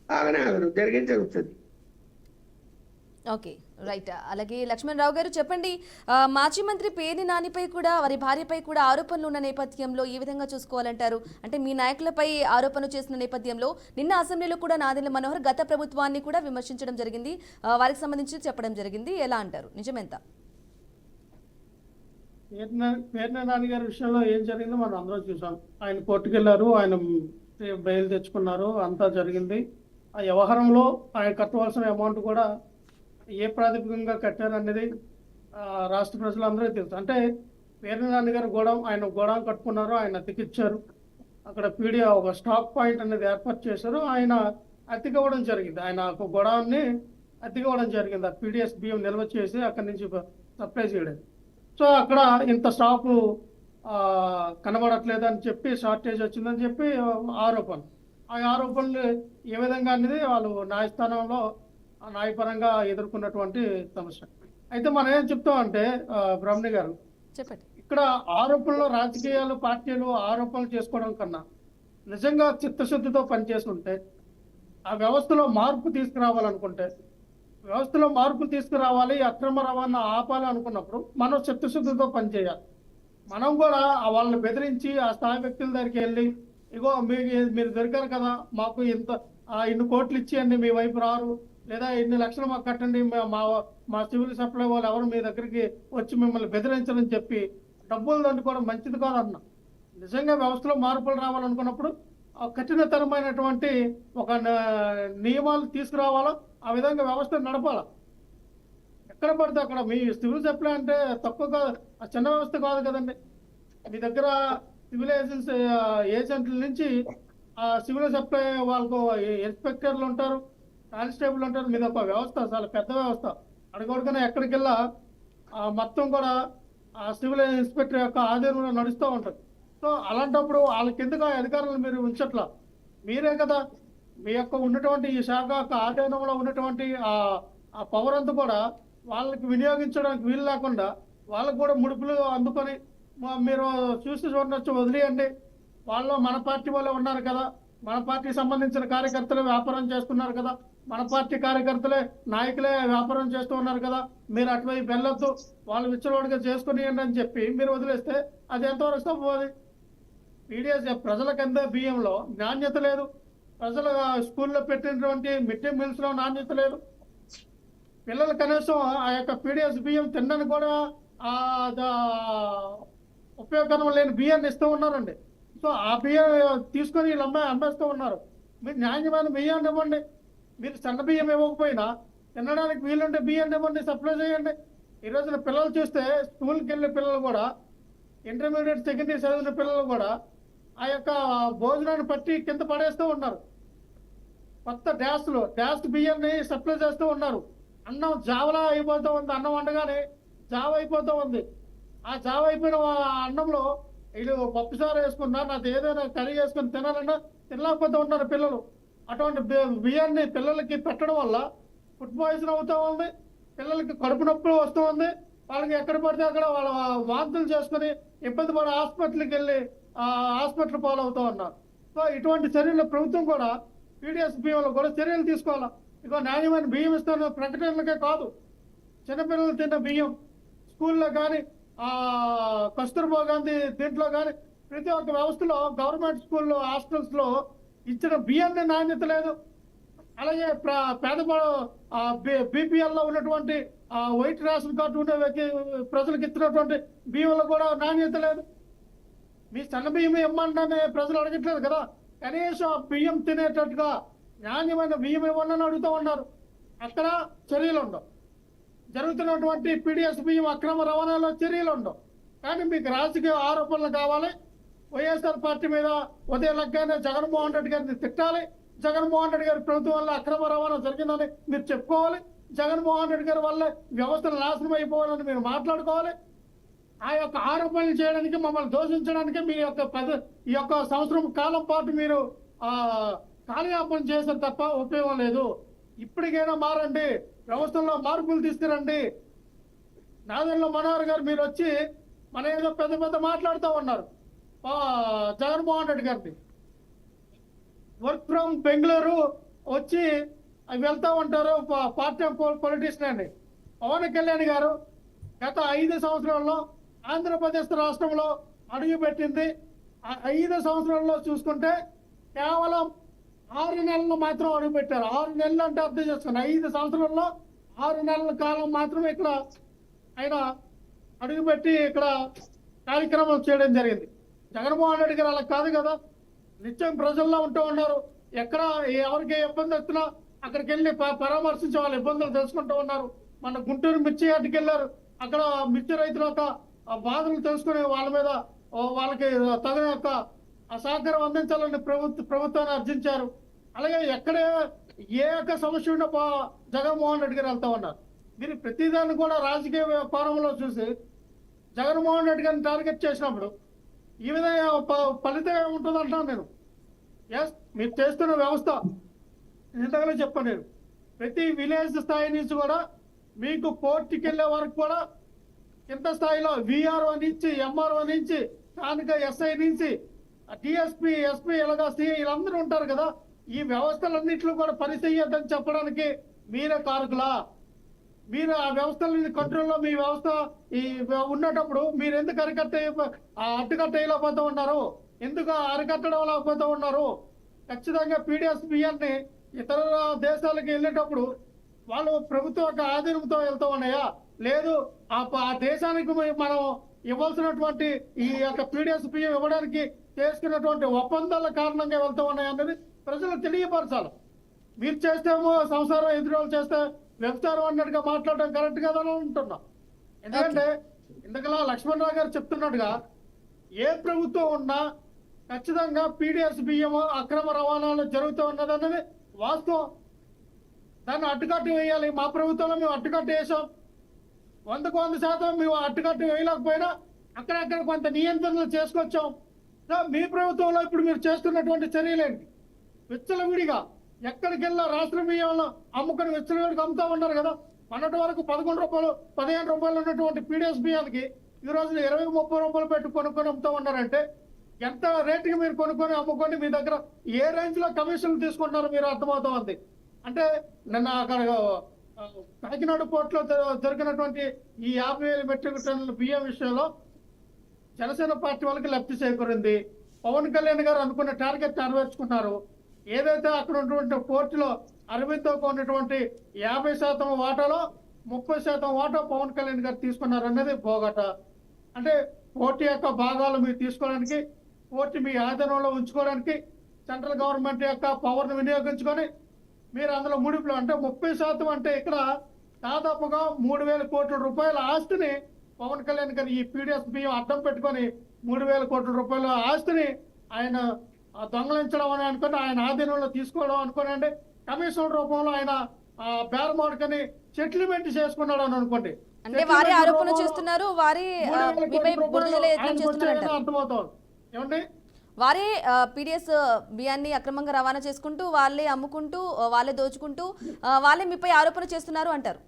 ఆగనే ఆగదు, జరుగుతుంది. Okay, right. అలాగే లక్ష్మణ్ రావు గారు చెప్పండి, మాజీ మంత్రి పేర్ని నానిపై కూడా వారి భార్యపై కూడా ఆరోపణలు ఉన్న నేపథ్యంలో ఏ విధంగా చూసుకోవాలంటారు? అంటే మీ నాయకులపై ఆరోపణలు చేసిన నేపథ్యంలో నిన్న అసెంబ్లీలో కూడా నాదెండ్ల మనోహర్ గత ప్రభుత్వాన్ని కూడా విమర్శించడం జరిగింది, వారికి సంబంధించి చెప్పడం జరిగింది. ఎలా అంటారు, నిజమెంత? పేర్ని నాని గారి విషయంలో ఏం జరిగిందో మనం అందరం చూసాం. ఆయన కోర్టుకు వెళ్ళారు, ఆయన బెయిల్ తెచ్చుకున్నారు, అంతా జరిగింది. ఆ వ్యవహారంలో ఆయన కట్టవలసిన అమౌంట్ కూడా ఏ ప్రాతిపదికంగా కట్టారనేది రాష్ట్ర ప్రజలందరికీ తెలుసు. అంటే పేర్ని నాని గారు ఆయన గోడౌన్ కట్టుకున్నారు, ఆయన అతికిచ్చారు. అక్కడ ఒక స్టాక్ పాయింట్ అనేది ఏర్పాటు చేశారు, ఆయన అతికివ్వడం జరిగింది. ఆయన ఒక గోడౌన్ని అతికివ్వడం జరిగింది, ఆ పీడిఎస్ బియ్యం నిల్వ చేసి అక్కడి నుంచి సప్లై చేయడం. సో అక్కడ ఇంత స్టాకు కనబడట్లేదు అని చెప్పి, షార్టేజ్ వచ్చిందని చెప్పి ఆరోపణలు. ఆ ఆరోపణలు ఏ విధంగా అనేది వాళ్ళు న్యాయస్థానంలో న్యాయపరంగా ఎదుర్కొన్నటువంటి సమస్య. అయితే మనం ఏం చెప్తామంటే బ్రహ్మణి గారు, చెప్పండి, ఇక్కడ ఆరోపణలు రాజకీయాలు పార్టీలు ఆరోపణలు చేసుకోవడం కన్నా నిజంగా చిత్తశుద్ధితో పనిచేసి ఉంటే, ఆ వ్యవస్థలో మార్పు తీసుకురావాలనుకుంటే, వ్యవస్థలో మార్పులు తీసుకురావాలి, అక్రమ రవాణా ఆపాలి అనుకున్నప్పుడు మనం చిత్తశుద్ధితో పనిచేయాలి. మనం కూడా వాళ్ళని బెదిరించి ఆ స్థాయి వ్యక్తుల దగ్గరికి వెళ్ళి, ఇగో మీరు దొరికారు కదా, మాకు ఇన్ని కోట్లు ఇచ్చేయండి, మీ వైపు రారు, లేదా ఇన్ని లక్షలు మాకు కట్టండి, మా సివిల్ సప్లై వాళ్ళు ఎవరు మీ దగ్గరికి వచ్చి మిమ్మల్ని బెదిరించని చెప్పి డబ్బులు దండుకోవడం మంచిది కాదన్న. నిజంగా వ్యవస్థలో మార్పులు రావాలనుకున్నప్పుడు కఠినతరమైనటువంటి ఒక నియమాలు తీసుకురావాలా, ఆ విధంగా వ్యవస్థ నడపాలా. ఎక్కడ పడితే అక్కడ మీ సివిల్ సప్లై అంటే తక్కువ కాదు, చిన్న వ్యవస్థ కాదు కదండి. మీ దగ్గర సివిల్ ఏజెంట్ల నుంచి సివిల్ సప్లై వాళ్ళకు ఇన్స్పెక్టర్లు ఉంటారు, కానిస్టేబుల్ ఉంటారు, మీద ఒక వ్యవస్థ, చాలా పెద్ద వ్యవస్థ. అడగొడకనే ఎక్కడికి వెళ్ళా మొత్తం కూడా ఆ సివిల్ ఇన్స్పెక్టర్ యొక్క ఆధీనంలో నడుస్తూ ఉంటుంది. సో అలాంటప్పుడు వాళ్ళ కిందగా అధికారులను మీరు ఉంచట్లా, మీరే కదా మీ యొక్క ఉన్నటువంటి ఈ శాఖ యొక్క ఆధీనంలో ఉన్నటువంటి ఆ పవర్ అంతా కూడా వాళ్ళకి వినియోగించడానికి వీలు లేకుండా వాళ్ళకు కూడా ముడుపులు అందుకొని మీరు చూడొచ్చు, వదిలేయండి, వాళ్ళు మన పార్టీ వాళ్ళే ఉన్నారు కదా, మన పార్టీకి సంబంధించిన కార్యకర్తలే వ్యాపారం చేస్తున్నారు కదా, మన పార్టీ కార్యకర్తలే నాయకులే వ్యాపారం చేస్తూ ఉన్నారు కదా, మీరు అటువైపు వెళ్ళొద్దు, వాళ్ళు విచ్చలవాడిగా చేసుకుని అని చెప్పి మీరు వదిలేస్తే అది ఎంతవరకు తప్పది? పీడిఎస్ ప్రజలకు అందే బియ్యంలో నాణ్యత లేదు, ప్రజల స్కూల్లో పెట్టినటువంటి మిడ్ డే మీల్స్లో నాణ్యత లేదు, పిల్లలు కనీసం ఆ యొక్క పీడిఎస్ బియ్యం తినడానికి కూడా ఉపయోగకరం లేని బియ్యాన్ని ఇస్తూ ఉన్నారండి. సో ఆ బియ్యం తీసుకొని వీళ్ళు అమ్మేస్తూ ఉన్నారు. మీరు నాణ్యమైన బియ్యాన్ని ఇవ్వండి, మీరు సన్న బియ్యం ఇవ్వకపోయినా తినడానికి వీలుంటే బియ్యాన్ని ఇవ్వండి, సప్లై చేయండి. ఈ రోజున పిల్లలు చూస్తే స్కూల్కి వెళ్ళే పిల్లలు కూడా, ఇంటర్మీడియట్ సెకండ్ ఇయర్ చదివిన పిల్లలు కూడా ఆ యొక్క భోజనాన్ని పట్టి కింద పడేస్తూ ఉన్నారు. కొత్త డ్యాస్ట్ బియ్యాన్ని సప్లై చేస్తూ ఉన్నారు. అన్నం జావలా అయిపోతూ ఉంది, అన్నం వండగానే జావ అయిపోతూ ఉంది. ఆ జావ అయిపోయిన అన్నంలో వీళ్ళు పప్పుసారు వేసుకున్నా, నాకు ఏదైనా కర్రీ వేసుకొని తినాలన్నా తినలేకపోతూ ఉన్నారు పిల్లలు. అటువంటి బియ్యాన్ని పిల్లలకి పెట్టడం వల్ల ఫుడ్ పాయిజన్ అవుతూ ఉంది, పిల్లలకి కడుపు నొప్పులు వస్తూ ఉంది, వాళ్ళకి ఎక్కడ పడితే అక్కడ వాళ్ళ వాంతులు చేసుకుని ఇబ్బంది పడి హాస్పిటల్కి వెళ్ళి హాస్పిటల్ పాలవుతూ ఉన్నారు. సో ఇటువంటి చర్యలు ప్రభుత్వం కూడా పీడిఎస్ బియ్యంలో కూడా చర్యలు తీసుకోవాలి. ఇక నాణ్యమైన బియ్యం ఇస్తున్న ప్రకటనలకే కాదు, చిన్నపిల్లలు తిన్న బియ్యం స్కూల్లో కానీ కస్తూర్బా గాంధీ దీంట్లో కానీ ప్రతి ఒక్క వ్యవస్థలో గవర్నమెంట్ స్కూల్లో హాస్టల్స్లో ఇచ్చిన బియ్యాన్ని నాణ్యత లేదు. అలాగే బీపీఎల్లో ఉన్నటువంటి వైట్ రేషన్ కార్డు ఉండే ప్రజలకు ఇచ్చినటువంటి బియ్యంలో కూడా నాణ్యత లేదు. మీ సన్న బియ్యం ఇవ్వమంటే ప్రజలు అడగట్లేదు కదా, కనీసం బియ్యం తినేటట్టుగా నాణ్యమైన బియ్యం ఇవ్వాలని అడుగుతూ ఉన్నారు. అక్కడ చర్యలు ఉండవు. జరుగుతున్నటువంటి పీడిఎస్ బియ్యం అక్రమ రవాణాలో చర్యలు ఉండవు. కానీ మీకు రాజకీయ ఆరోపణలు కావాలి, వైఎస్ఆర్ పార్టీ మీద ఉదయం లగ్గానే జగన్మోహన్ రెడ్డి గారిని తిట్టాలి, జగన్మోహన్ రెడ్డి గారి ప్రభుత్వం వల్ల అక్రమ రవాణా జరిగిందని మీరు చెప్పుకోవాలి, జగన్మోహన్ రెడ్డి గారి వల్ల వ్యవస్థలు నాశనం అయిపోవాలని మీరు మాట్లాడుకోవాలి. ఆ యొక్క ఆరోపణలు చేయడానికి, మమ్మల్ని దోషించడానికి మీ యొక్క ఈ యొక్క సంవత్సరం కాలం పాటు మీరు కాలయాపన చేశారు తప్ప ఉపయోగం లేదు. ఇప్పటికైనా మారండి, వ్యవస్థల్లో మార్పులు తీసుకురండి. నాదెండ్ల మనోహర్ గారు మీరు వచ్చి మన ఏదో పెద్ద పెద్ద మాట్లాడుతూ ఉన్నారు జగన్మోహన్ రెడ్డి గారిని. వర్క్ ఫ్రమ్ బెంగళూరు వచ్చి వెళ్తూ ఉంటారు పార్టీ పొలిటీషియన్ అండి. పవన్ కళ్యాణ్ గారు గత 5 సంవత్సరాల్లో ఆంధ్రప్రదేశ్ రాష్ట్రంలో అడుగుపెట్టింది. 5 సంవత్సరాల్లో చూసుకుంటే కేవలం 6 నెలలు మాత్రం అడుగుపెట్టారు. 6 నెలలు అంటే అర్థం చేసుకుని 5 సంవత్సరాల్లో 6 నెలల కాలం మాత్రమే ఇక్కడ ఆయన అడుగుపెట్టి ఇక్కడ కార్యక్రమం చేయడం జరిగింది. జగన్మోహన్ రెడ్డి గారు అలా కాదు కదా, నిత్యం ప్రజల్లో ఉంటూ ఉన్నారు. ఎక్కడ ఎవరికి ఇబ్బంది వచ్చినా అక్కడికి వెళ్ళి పరామర్శించి వాళ్ళ ఇబ్బందులు తెలుసుకుంటూ ఉన్నారు. మన గుంటూరు మిర్చి యార్డుకి వెళ్ళారు, అక్కడ మిర్చి రైతుల యొక్క బాధలు తెలుసుకుని వాళ్ళ మీద వాళ్ళకి తగిన యొక్క సహకారం అందించాలని ప్రభుత్వాన్ని అర్జించారు. అలాగే ఎక్కడ ఏ యొక్క సమస్య ఉన్న జగన్మోహన్ రెడ్డి గారు వెళ్తా ఉన్నారు. మీరు ప్రతిదాన్ని కూడా రాజకీయ కోణంలో చూసి జగన్మోహన్ రెడ్డి గారిని టార్గెట్ చేసినప్పుడు ఈ విధంగా ఫలితం ఏముంటుంది అంటున్నాను నేను. ఎస్, మీరు చేస్తున్న వ్యవస్థ ఇంతగానే చెప్పాను నేను. ప్రతి విలేజ్ స్థాయి నుంచి కూడా మీకు కోర్టుకి వెళ్ళే వరకు కూడా కింద స్థాయిలో విఆర్ఓ నుంచి, ఎంఆర్ఓ నుంచి, స్థానిక ఎస్ఐ నుంచి, డిఎస్పీ, ఎస్పీ, ఇలాగా సిఐ వీళ్ళందరూ ఉంటారు కదా. ఈ వ్యవస్థలన్నింటిలో కూడా పని చెయ్యొద్దని చెప్పడానికి మీరే కారకులా? మీరు ఆ వ్యవస్థల కంట్రోల్లో మీ వ్యవస్థ ఈ ఉన్నప్పుడు మీరు ఎందుకు అడ్డుకట్ట వేయలేకపోతూ ఉన్నారు? ఎందుకు అరికట్టడం లేకపోతూ ఉన్నారు? ఖచ్చితంగా PDSBN ఇతర దేశాలకు వెళ్ళేటప్పుడు వాళ్ళు ప్రభుత్వ యొక్క ఆధీనంతో వెళ్తూ ఉన్నాయా, లేదు ఆ దేశానికి మనం ఇవ్వాల్సినటువంటి ఈ యొక్క PDSBN ఇవ్వడానికి చేసుకున్నటువంటి ఒప్పందాల కారణంగా వెళ్తూ ఉన్నాయి అన్నది ప్రజలకు తెలియపరచాలి. మీరు చేస్తేమో సంసారం, ఎదురు చేస్తే వ్యవసాయం అన్నట్టుగా మాట్లాడడం కరెక్ట్ కాదని అంటున్నా. ఎందుకంటే ఇంతకలా లక్ష్మణరావు గారు చెప్తున్నట్టుగా ఏ ప్రభుత్వం ఉన్నా ఖచ్చితంగా PDSBN అక్రమ రవాణాలు జరుగుతూ ఉన్నది అన్నది వాస్తవం. దాన్ని అడ్డుకట్టు వేయాలి. మా ప్రభుత్వంలో మేము అడ్డుకట్టు వేసాం. 100% మేము అడ్డుకట్టు వేయలేకపోయినా అక్కడక్కడ కొంత నియంత్రణలు చేసుకొచ్చాం. మీ ప్రభుత్వంలో ఇప్పుడు మీరు చేస్తున్నటువంటి చర్యలేంటి? విచ్చలవిడిగా ఎక్కడికి వెళ్ళా రాష్ట్ర బియ్యంలో అమ్ముకొని విచ్చలవిడికి అమ్ముతా ఉన్నారు కదా. మొన్నటి వరకు 11 రూపాయలు, 15 రూపాయలు ఉన్నటువంటి PDSBNకి ఈ రోజు 20-30 రూపాయలు పెట్టి కొనుక్కొని అమ్ముతా ఉన్నారంటే ఎంత రేటుకి మీరు కొనుక్కొని అమ్ముకొని మీ దగ్గర ఏ రేంజ్ లో కమిషన్లు తీసుకుంటున్నారో మీరు అర్థమవుతా ఉంది. అంటే నిన్న అక్కడ కాకినాడ పోర్టులో జరిగినటువంటి ఈ 50,000 మెట్రిక్ టన్నుల బియ్యం విషయంలో జనసేన పార్టీ వాళ్ళకి లబ్ధి చేకూరింది. పవన్ కళ్యాణ్ గారు అనుకున్న టార్గెట్ నెరవేర్చుకున్నారు. ఏదైతే అక్కడ ఉన్నటువంటి పోర్టులో అరవింద్తో ఉన్నటువంటి 50% వాటాలో 30% వాటా పవన్ కళ్యాణ్ గారు తీసుకున్నారు అన్నది బోగట. అంటే పోర్టు యొక్క భాగాలు మీరు తీసుకోవడానికి, పోర్టు మీ ఆధీనంలో ఉంచుకోవడానికి సెంట్రల్ గవర్నమెంట్ యొక్క పవర్ను వినియోగించుకొని మీరు అందులో ముడిపులు అంటే 30% అంటే ఇక్కడ దాదాపుగా 3,000 కోట్ల రూపాయల ఆస్తిని పవన్ కళ్యాణ్ గారు ఈ PDSBN అడ్డం పెట్టుకొని 3,000 కోట్ల రూపాయల ఆస్తిని ఆయన దొంగలించడం అని అనుకుని ఆయన ఆధీనంలో తీసుకోవడం అనుకోనండి. కమిషన్ రూపంలో ఆయన బేరమాడుకొని సెటిల్మెంట్ చేసుకున్నాడు అని అనుకోండి. అంటే వారి ఆరోపణ చేస్తున్నారు, వారి అర్థమవుతాం ఏమండి. వారే PDSBN అక్రమంగా రవాణా చేసుకుంటూ, వాళ్ళే అమ్ముకుంటూ, వాళ్ళే దోచుకుంటూ, వాళ్ళే మీపై ఆరోపణ చేస్తున్నారు అంటారు.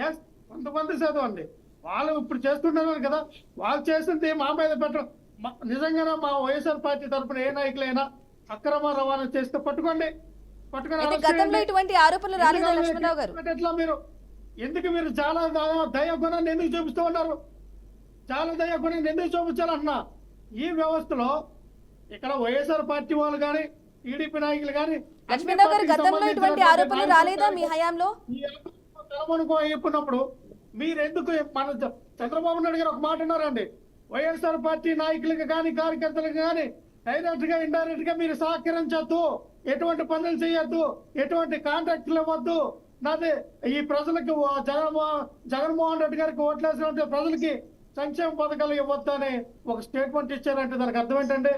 ఎస్, 100% అండి. వాళ్ళు ఇప్పుడు చేస్తున్నారు కదా, వాళ్ళు చేసింది మా మీద పెట్టడం. నిజంగానే మా వైఎస్ఆర్ పార్టీ తరఫున ఏ నాయకులైనా అక్రమ రవాణా చేస్తే పట్టుకోండి. గతంలో ఇటువంటి ఆరోపణలు రాలేదా లక్ష్మణరావు గారు? ఎట్లా మీరు ఎందుకు మీరు చాలా దయాగుణాన్ని ఎందుకు చూపిస్తూ ఉన్నారు? చాలా దయాగుణాన్ని ఎందుకు చూపించాలన్నా ఈ వ్యవస్థలో ఇక్కడ వైఎస్ఆర్ పార్టీ వాళ్ళు కానీ, టీడీపీ నాయకులు కానీ, లక్ష్మణరావు గారు గతంలో ఇటువంటి ఆరోపణలు రాలేదా మీ హయాంలో? అయిపోయినప్పుడు మీరు ఎందుకు మన చంద్రబాబు నాయుడు గారు ఒక మాట అన్నారండి, వైఎస్ఆర్ పార్టీ నాయకులకు కానీ కార్యకర్తలకు కానీ డైరెక్ట్ గా ఇండైరెక్ట్ గా మీరు సహకరించద్దు, ఎటువంటి పనులు చేయొద్దు, ఎటువంటి కాంట్రాక్టులు ఇవ్వద్దు. నాది ఈ ప్రజలకు జగన్మోహన్ రెడ్డి గారికి ఓట్లేసినటువంటి ప్రజలకి సంక్షేమ పథకాలు ఇవ్వద్దని ఒక స్టేట్మెంట్ ఇచ్చారంటే దానికి అర్థం ఏంటంటే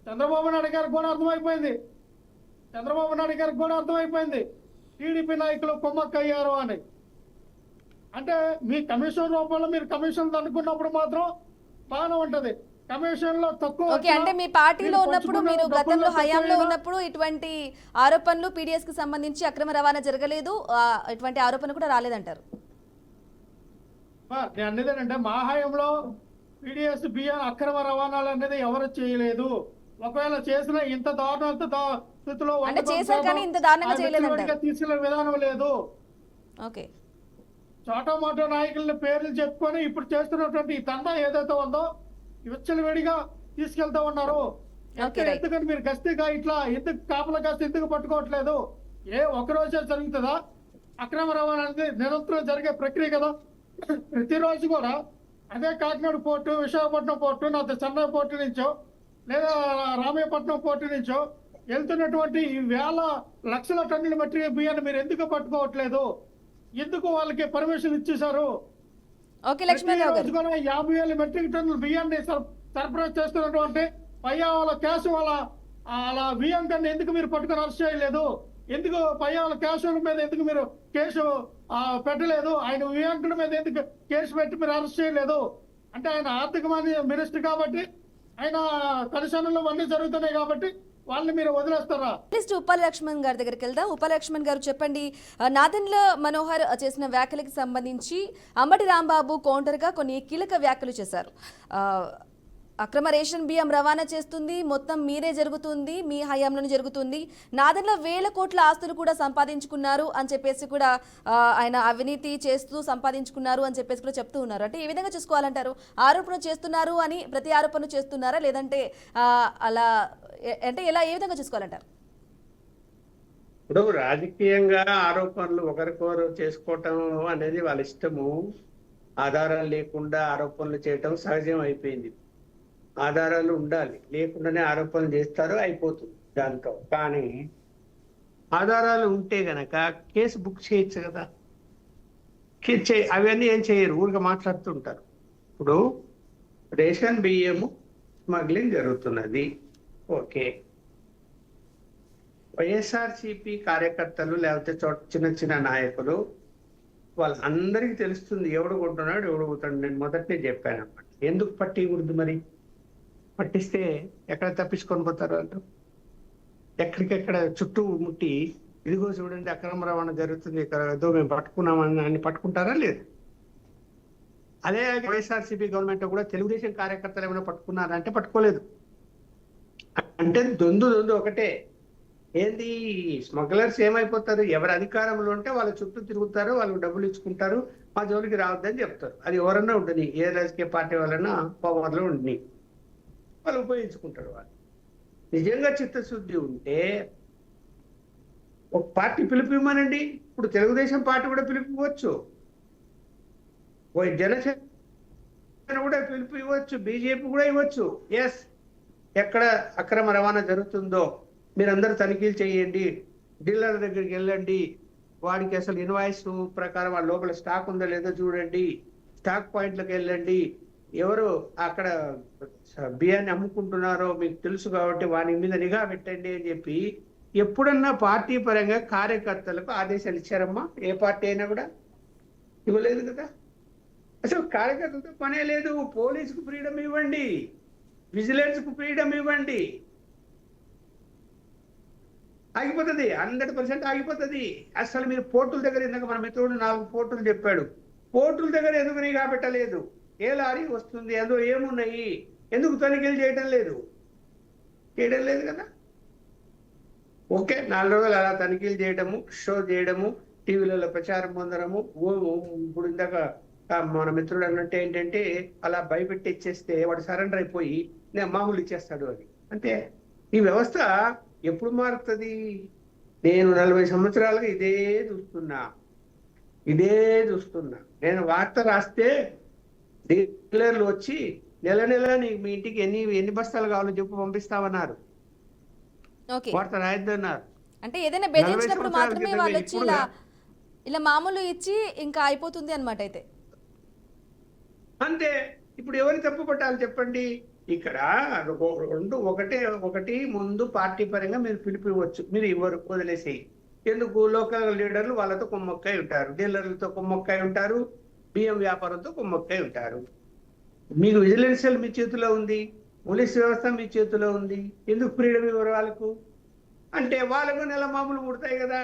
చంద్రబాబు నాయుడు గారికి కూడా అర్థమైపోయింది. చంద్రబాబు నాయుడు గారికి కూడా అర్థమైపోయింది టీడీపీ నాయకులు కుమ్మక్కయ్యారు అని. అంటే మీ కమిషన్ రూపంలో మీరు కమిషన్ అనుకున్నప్పుడు మాత్రం బాగానే ఉంటది. కమిషన్ లో తక్కువ ఓకే, అంటే మీ పార్టీలో ఉన్నప్పుడు మీరు గతంలో హయాంలో ఉన్నప్పుడు ఇటువంటి ఆరోపణలు పీడీఎస్ కి సంబంధించి అక్రమ రవాణా జరగలేదు, ఇటువంటి ఆరోపణ కూడా రాలేదంటారు. నేను అనేది ఏంటంటే మా హయాంలో పీడీఎస్ బియ్యం అక్రమ రవాణాలు అనేది ఎవరు చేయలేదు. ఒకవేళ చేసిన ఇంత దారుణ స్థితిలో అంటే చేశారు కానీ ఇంత దారుణంగా చేయలేదంటారు. తీసుకెళ్లే విధానం లేదు. ఓకే, చోటా మోటో నాయకుల పేర్లు చెప్పుకొని ఇప్పుడు చేస్తున్నటువంటి ఈ దందా ఏదైతే ఉందో విచ్చలవిడిగా తీసుకెళ్తా ఉన్నారు. ఎందుకంటే మీరు గస్తీగా ఇట్లా ఎందుకు కాపలా కాస్త ఎందుకు పట్టుకోవట్లేదు? ఒక రోజే జరుగుతుందా? అక్రమ రవాణా అనేది నిరంతరం జరిగే ప్రక్రియ కదా. ప్రతిరోజు కూడా అదే కాకినాడ పోర్టు, విశాఖపట్నం పోర్టు, నా చెన్నై పోర్టు నుంచో లేదా రామయ్యపట్నం పోర్టు నుంచో వెళ్తున్నటువంటి ఈ వేల లక్షల టన్నుల మెటీరియల్ బియ్యాన్ని మీరు ఎందుకు పట్టుకోవట్లేదు? ఎందుకు వాళ్ళకి పర్మిషన్ ఇచ్చేశారు? ఓకే లక్ష్మణరావు గారు, 50,000 మెట్రిక్ టన్నుల బియ్యాన్ని సరఫరా చేస్తున్నటువంటి పయ్యా వాళ్ళ క్యాష్ వాళ్ళ బియ్యం కన్నా ఎందుకు మీరు పట్టుకొని అరెస్ట్ చేయలేదు? ఎందుకు పయ్యా వాళ్ళ క్యాష్ మీద ఎందుకు మీరు కేసు పెట్టలేదు? ఆయన వియాంకుడి మీద ఎందుకు కేసు పెట్టి మీరు అరెస్ట్ చేయలేదు? అంటే ఆయన ఆర్థిక మినిస్టర్ కాబట్టి ఆయన కమిషన్లో అన్నీ జరుగుతున్నాయి కాబట్టి వాళ్ళని మీరు వదిలేస్తారా? ఉప్పల్ లక్ష్మణ్ గారి దగ్గరికి వెళ్దాం. ఉప్పల్ లక్ష్మణ్ గారు చెప్పండి, నాదెండ్ల మనోహర్ చేసిన వ్యాఖ్యలకు సంబంధించి అంబటి రాంబాబు కౌంటర్ గా కొన్ని కీలక వ్యాఖ్యలు చేశారు. అక్రమ రేషన్ బియ్యం రవాణా చేస్తుంది, మొత్తం మీరే జరుగుతుంది, మీ హయాంలోనే జరుగుతుంది, నాదెండ్ల వేల కోట్ల ఆస్తులు కూడా సంపాదించుకున్నారు అని చెప్పేసి కూడా ఆయన అవినీతి చేస్తూ సంపాదించుకున్నారు అని చెప్పేసి కూడా చెప్తూ ఉన్నారు. అంటే ఏ విధంగా చూసుకోవాలంటారు? ఆరోపణ చేస్తున్నారు అని ప్రతి ఆరోపణ చేస్తున్నారా, లేదంటే అలా అంటే ఎలా ఏ విధంగా చూసుకోవాలంటారు? ఇప్పుడు రాజకీయంగా ఆరోపణలు ఒకరికొకరు చేసుకోవటం అనేది వాళ్ళ ఇష్టము. ఆధారాలు లేకుండా ఆరోపణలు చేయటం సహజం అయిపోయింది. ఆధారాలు ఉండాలి, లేకుండానే ఆరోపణలు చేస్తారు, అయిపోతుంది దాంతో. కానీ ఆధారాలు ఉంటే గనక కేసు బుక్ చేయొచ్చు కదా. అవన్నీ ఏం చేయరు, ఊరిగా మాట్లాడుతుంటారు. ఇప్పుడు రేషన్ బియ్యము స్మగ్లింగ్ జరుగుతున్నది, ఓకే. వైఎస్ఆర్సిపి కార్యకర్తలు లేకపోతే చిన్న చిన్న నాయకులు వాళ్ళందరికీ తెలుస్తుంది ఎవడు కొంటున్నాడు ఎవడు పోతాడు. నేను మొదటనే చెప్పాను అన్నమాట. ఎందుకు పట్టికూడదు? మరి పట్టిస్తే ఎక్కడ తప్పించుకొని పోతారు వాళ్ళు? ఎక్కడికెక్కడ చుట్టూ ముట్టి ఇదిగో చూడండి అక్రమ రవాణా జరుగుతుంది, ఇక్కడ ఏదో మేము పట్టుకున్నామని అని పట్టుకుంటారా? లేదు. అదే వైఎస్ఆర్సీపీ గవర్నమెంట్ కూడా తెలుగుదేశం కార్యకర్తలు ఏమైనా పట్టుకున్నారంటే పట్టుకోలేదు. అంటే దొందు ఒకటే. ఏంది స్మగ్లర్స్ ఏమైపోతారు? ఎవరు అధికారంలో ఉంటే వాళ్ళ చుట్టూ తిరుగుతారు, వాళ్ళకి డబ్బులు ఇచ్చుకుంటారు, మా జోలికి రావద్దని చెప్తారు. అది ఎవరన్నా ఉండని, ఏ రాజకీయ పార్టీ వాళ్ళన్నా పవర్లో ఉండని, వాళ్ళు ఉపయోగించుకుంటారు. వాళ్ళు నిజంగా చిత్తశుద్ధి ఉంటే ఒక పార్టీ పిలుపు ఇవ్వమనండి. ఇప్పుడు తెలుగుదేశం పార్టీ కూడా పిలుపు ఇవ్వచ్చు, జనసేన కూడా పిలుపు ఇవ్వచ్చు, బీజేపీ కూడా ఇవ్వచ్చు. ఎస్, ఎక్కడ అక్రమ రవాణా జరుగుతుందో మీరందరూ తనిఖీలు చేయండి, డీలర్ దగ్గరికి వెళ్ళండి, వాడికి అసలు ఇన్వాయిస్ ప్రకారం వాళ్ళ లోపల స్టాక్ ఉందో లేదో చూడండి, స్టాక్ పాయింట్లకు వెళ్ళండి, ఎవరు అక్కడ బియ్యాన్ని అమ్ముకుంటున్నారో మీకు తెలుసు కాబట్టి వాని మీద నిఘా పెట్టండి అని చెప్పి ఎప్పుడన్నా పార్టీ పరంగా కార్యకర్తలకు ఆదేశాలు ఇచ్చారమ్మా? ఏ పార్టీ అయినా కూడా ఇవ్వలేదు కదా. అసలు కార్యకర్తలతో పనే లేదు. పోలీసుకు ఫ్రీడమ్ ఇవ్వండి, విజిలెన్స్ కు ఫ్రీడమ్ ఇవ్వండి, ఆగిపోతుంది. 100% ఆగిపోతుంది. అసలు మీరు పోర్టుల దగ్గర, ఇందాక మన మిత్రుడు 4 పోర్టులు చెప్పాడు, పోర్టుల దగ్గర ఎందుకు నిఘా పెట్టలేదు? ఏ లారీ వస్తుంది, అందులో ఏమున్నాయి, ఎందుకు తనిఖీలు చేయడం లేదు కదా. ఓకే, 4 రోజులు అలా తనిఖీలు చేయడము, షో చేయడము, టీవీలలో ప్రచారం పొందడము. ఇప్పుడు ఇందాక మన మిత్రుడు అన్నట్టు ఏంటంటే అలా భయపెట్టి ఇచ్చేస్తే వాడు సరెండర్ అయిపోయి నేను మామూలు ఇచ్చేస్తాడు అని. అంటే ఈ వ్యవస్థ ఎప్పుడు మారుతుంది? నేను 40 సంవత్సరాలుగా ఇదే చూస్తున్నా. నేను వార్త రాస్తే డీలర్లు వచ్చి నెల నీకు మీ ఇంటికి ఎన్ని బస్తాలు కావాలో చెప్పు పంపిస్తామన్నారు, వార్త రాయొద్దన్నారు. అంటే ఏదైనా బెదిరించినప్పుడు మాత్రమే వాళ్ళు వచ్చి ఇలా మామూలు ఇచ్చి ఇంకా అయిపోతుంది అన్నమాట. అయితే అంతే. ఇప్పుడు ఎవరిని తప్పు పట్టాలి చెప్పండి? ఇక్కడ ఒకటి ముందు పార్టీ పరంగా మీరు పిలుపు ఇవ్వచ్చు, మీరు ఇవ్వరు, వదిలేసేయి. ఎందుకు? లోకల్ లీడర్లు వాళ్ళతో కుమ్మక్కై ఉంటారు, డీలర్లతో కుమ్మక్కై ఉంటారు, బియ్యం వ్యాపారంతో కుమ్మక్కై ఉంటారు. మీకు విజిలెన్షియల్ మీ చేతిలో ఉంది, పోలీస్ వ్యవస్థ మీ చేతిలో ఉంది. ఎందుకు ఫ్రీడమ్ ఇవ్వరు వాళ్ళకు? అంటే వాళ్ళకు నెల మామూలు పుడతాయి కదా.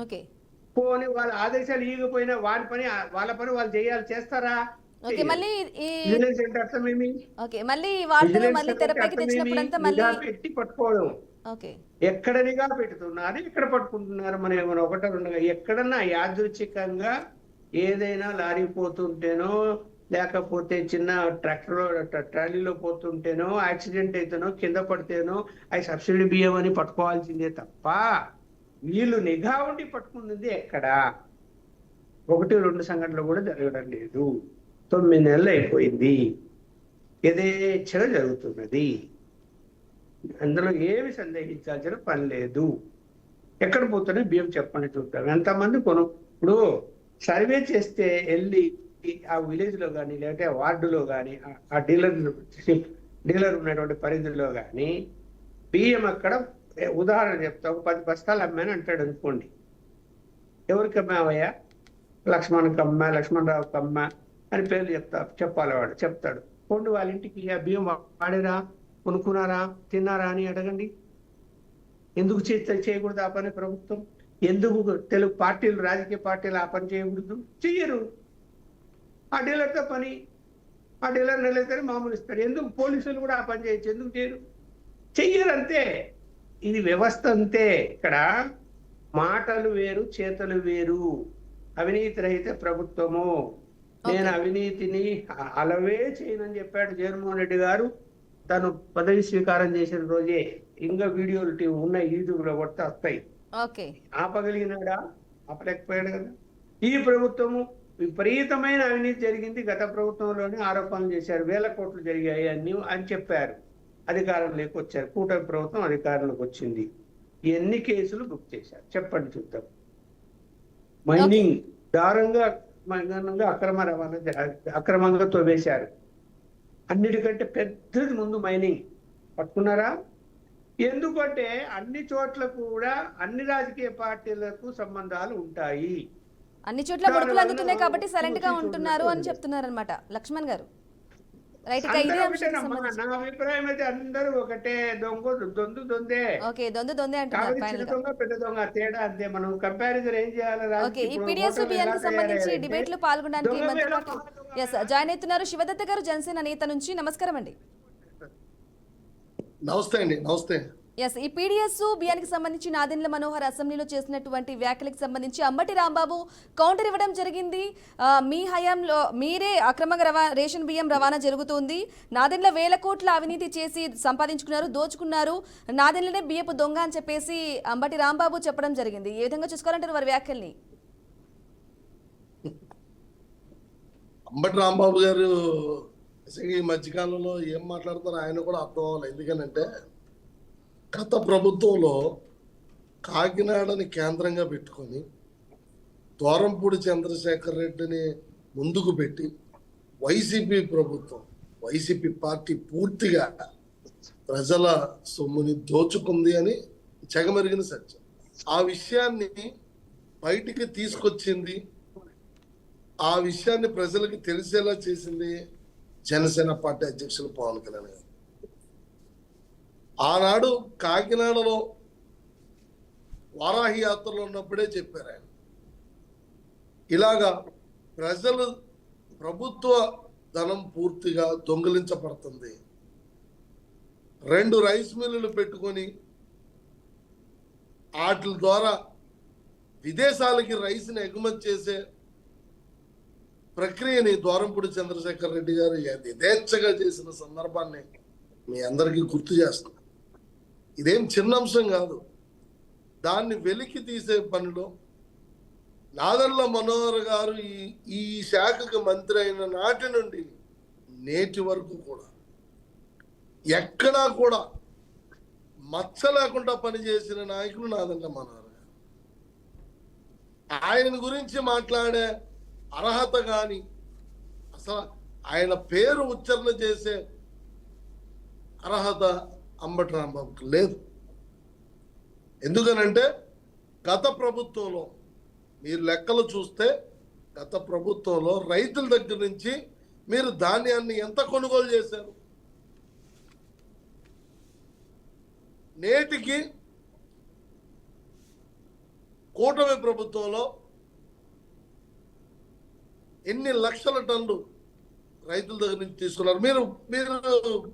ఓకే పోనీ వాళ్ళ ఆదేశాలు ఇవ్వకపోయినా వాళ్ళ పని వాళ్ళు చేస్తారా? ఓకే మళ్ళీ ఈ విజిలెన్స్ అంటే అర్థమేమి? ఓకే మళ్ళీ ఈ వార్తలు విజిలెన్స్ మళ్ళీ అంటే తెరపైకి అర్థమేమి? తెచ్చినప్పుడంతా మళ్ళీ నిఘా పెట్టి పట్టుకోవడం. ఓకే ఎక్కడ నిఘా పెడుతున్నారు, ఎక్కడ పట్టుకుంటున్నారు? మనం ఏమైనా ఒకటి రెండుగా ఎక్కడన్నా యాదృచ్ఛికంగా ఏదైనా లారీ పోతుంటేనో, లేకపోతే చిన్న ట్రాలీలో పోతుంటేనో, యాక్సిడెంట్ అయితేనో, కింద పడితేనో అవి సబ్సిడీ బియ్యం అని పట్టుకోవాల్సిందే తప్ప వీళ్ళు నిఘా ఉండి పట్టుకున్నది ఎక్కడా? 1-2 సంఘటనలు కూడా జరగడం లేదు. 9 నెలలు అయిపోయింది, యథేచ్ఛగా జరుగుతున్నది. అందులో ఏమి సందేహించాల్సిన పని లేదు. ఎక్కడ పోతున్నా బియ్యం చెప్పండి చూద్దాం. ఎంతమంది ఇప్పుడు సర్వే చేస్తే వెళ్ళి ఆ విలేజ్ లో కానీ, లేకపోతే ఆ వార్డులో కానీ, ఆ డీలర్ ఉన్నటువంటి పరిధిలో కానీ బియ్యం అక్కడ ఉదాహరణ చెప్తా, ఒక 10 బస్తాలు అమ్మాను అంటాడు అనుకోండి. ఎవరికి అమ్మావయ్యా? లక్ష్మణ్కి అమ్మా, లక్ష్మణరావుకి అమ్మా అని పేర్లు చెప్పాలి. వాడు చెప్తాడు. పోండి వాళ్ళ ఇంటికి, ఆ బియ్యం వాడేరా, కొనుక్కున్నారా, తిన్నారా అని అడగండి. ఎందుకు చేయకూడదు ఆ పని ప్రభుత్వం? ఎందుకు తెలుగు పార్టీలు, రాజకీయ పార్టీలు ఆ పని చేయకూడదు? చెయ్యరు. ఆ డీలర్తో పని, ఆ డీలర్ నెలైతే మామూలు ఇస్తారు. ఎందుకు పోలీసులు కూడా ఆ పని చేయొచ్చు, ఎందుకు చేయరు? చెయ్యరు, అంతే. ఇది వ్యవస్థ అంతే. ఇక్కడ మాటలు వేరు, చేతలు వేరు. అవినీతి రహిత ప్రభుత్వము. నేను అవినీతిని అలవే చేయనని చెప్పాడు జగన్మోహన్ రెడ్డి గారు తను పదవి స్వీకారం చేసిన రోజే. ఇంకా వీడియోలు ఉన్నాయి, యూట్యూబ్ లో కొడితే వస్తాయి. ఆపగలిగినాడా? ఆపలేకపోయాడు కదా. ఈ ప్రభుత్వము విపరీతమైన అవినీతి జరిగింది. గత ప్రభుత్వంలోనే ఆరోపణలు చేశారు, 1000 కోట్లు జరిగాయి అని చెప్పారు. అధికారంలోకి వచ్చారు, కూటమి ప్రభుత్వం అధికారంలోకి వచ్చింది. ఎన్ని కేసులు బుక్ చేశారు చెప్పండి చూద్దాం. మైనింగ్ దారుణంగా అక్రమ రవాణా అక్రమంగా తోవేశారు. అన్నిటికంటే పెద్దది ముందు మైనింగ్. పట్టుకున్నారా? ఎందుకంటే అన్ని చోట్ల కూడా అన్ని రాజకీయ పార్టీలకు సంబంధాలు ఉంటాయి. అన్ని చోట్ల బుడకలు అందుతున్నాయి కాబట్టి సైలెంట్ గా ఉంటున్నారు అని చెప్తున్నారు అనమాట లక్ష్మణ్ గారు. రైట్. నా అభిప్రాయం అయితే అందరూ ఒకటే. దొందు దొందే. ఓకే, దొందు దొందే అంటున్నారు. చిన్న దొంగ పెద్ద దొంగ తేడా అంతే. మనం కంపారిజన్ ఏం చేయాలి? ఓకే, ఈ పీడీఎస్ బియ్యానికి సంబంధించి డిబేట్ లో పాల్గొనడానికి జాయిన్ అవుతున్నారు శివదత్త గారు, జనసేన నేత నుంచి. నమస్కారం అండి. నమస్తే అండి. నమస్తే. ఈ పీడీఎస్ బియ్యానికి సంబంధించి నాదెండ్ల మనోహర్ అసెంబ్లీలో చేసినటువంటి వ్యాఖ్యలకు సంబంధించి అంబటి రాంబాబు కౌంటర్ ఇవ్వడం జరిగింది. మీ హయాంలో మీరే అక్రమంగా రేషన్ బియ్యం రవాణా జరుగుతుంది, నాదెండ్ల 1000 కోట్ల అవినీతి చేసి సంపాదించుకున్నారు, దోచుకున్నారు, నాదెండ్లనే బియ్యపు దొంగ అని చెప్పేసి అంబటి రాంబాబు చెప్పడం జరిగింది. ఏ విధంగా చూసుకోవాలంటారు వారి వ్యాఖ్యల్ని? అంబటి రాంబాబు గారు ఈ మధ్యకాలంలో ఏం మాట్లాడతారో ఆయన కూడా అర్థం అవ్వాలి. ఎందుకనంటే గత ప్రభుత్వంలో కాకినాడని కేంద్రంగా పెట్టుకొని దూరంపూడి చంద్రశేఖర్ రెడ్డిని ముందుకు పెట్టి వైసీపీ ప్రభుత్వం, వైసీపీ పార్టీ పూర్తిగా ప్రజల సొమ్ముని దోచుకుంది అని జగమెరిగిన సత్యం. ఆ విషయాన్ని బయటికి తీసుకొచ్చింది, ఆ విషయాన్ని ప్రజలకు తెలిసేలా చేసింది జనసేన పార్టీ అధ్యక్షులు పవన్ కళ్యాణ్ గారు. ఆనాడు కాకినాడలో వారాహి యాత్రలో ఉన్నప్పుడే చెప్పారు ఆయన, ఇలాగా ప్రజలు ప్రభుత్వ ధనం పూర్తిగా దొంగిలించబడుతుంది, 2 రైస్ మిల్లులు పెట్టుకొని వాటి ద్వారా విదేశాలకి రైస్ని ఎగుమతి చేసే ప్రక్రియని దూరంపూడి చంద్రశేఖర్ రెడ్డి గారు యథేచ్ఛగా చేసిన సందర్భాన్ని మీ అందరికీ గుర్తు చేస్తున్నారు. ఇదేం చిన్న అంశం కాదు. దాన్ని వెలికి తీసే పనిలో నాదెండ్ల మనోహర్ గారు ఈ శాఖకు మంత్రి అయిన నాటి నుండి నేటి వరకు కూడా ఎక్కడా కూడా మచ్చ లేకుండా పనిచేసిన నాయకులు నాదెండ్ల మనోహర్ గారు. ఆయన గురించి మాట్లాడే అర్హత కానీ, అసలు ఆయన పేరు ఉచ్చారణ చేసే అర్హత అంబటి రాంబాబుకి లేదు. ఎందుకనంటే గత ప్రభుత్వంలో మీరు లెక్కలు చూస్తే గత ప్రభుత్వంలో రైతుల దగ్గర నుంచి మీరు ధాన్యాన్ని ఎంత కొనుగోలు చేశారు? నేటికి కూటమి ప్రభుత్వంలో ఎన్ని లక్షల టన్నులు రైతుల దగ్గర నుంచి తీసుకున్నారు? మీరు మీరు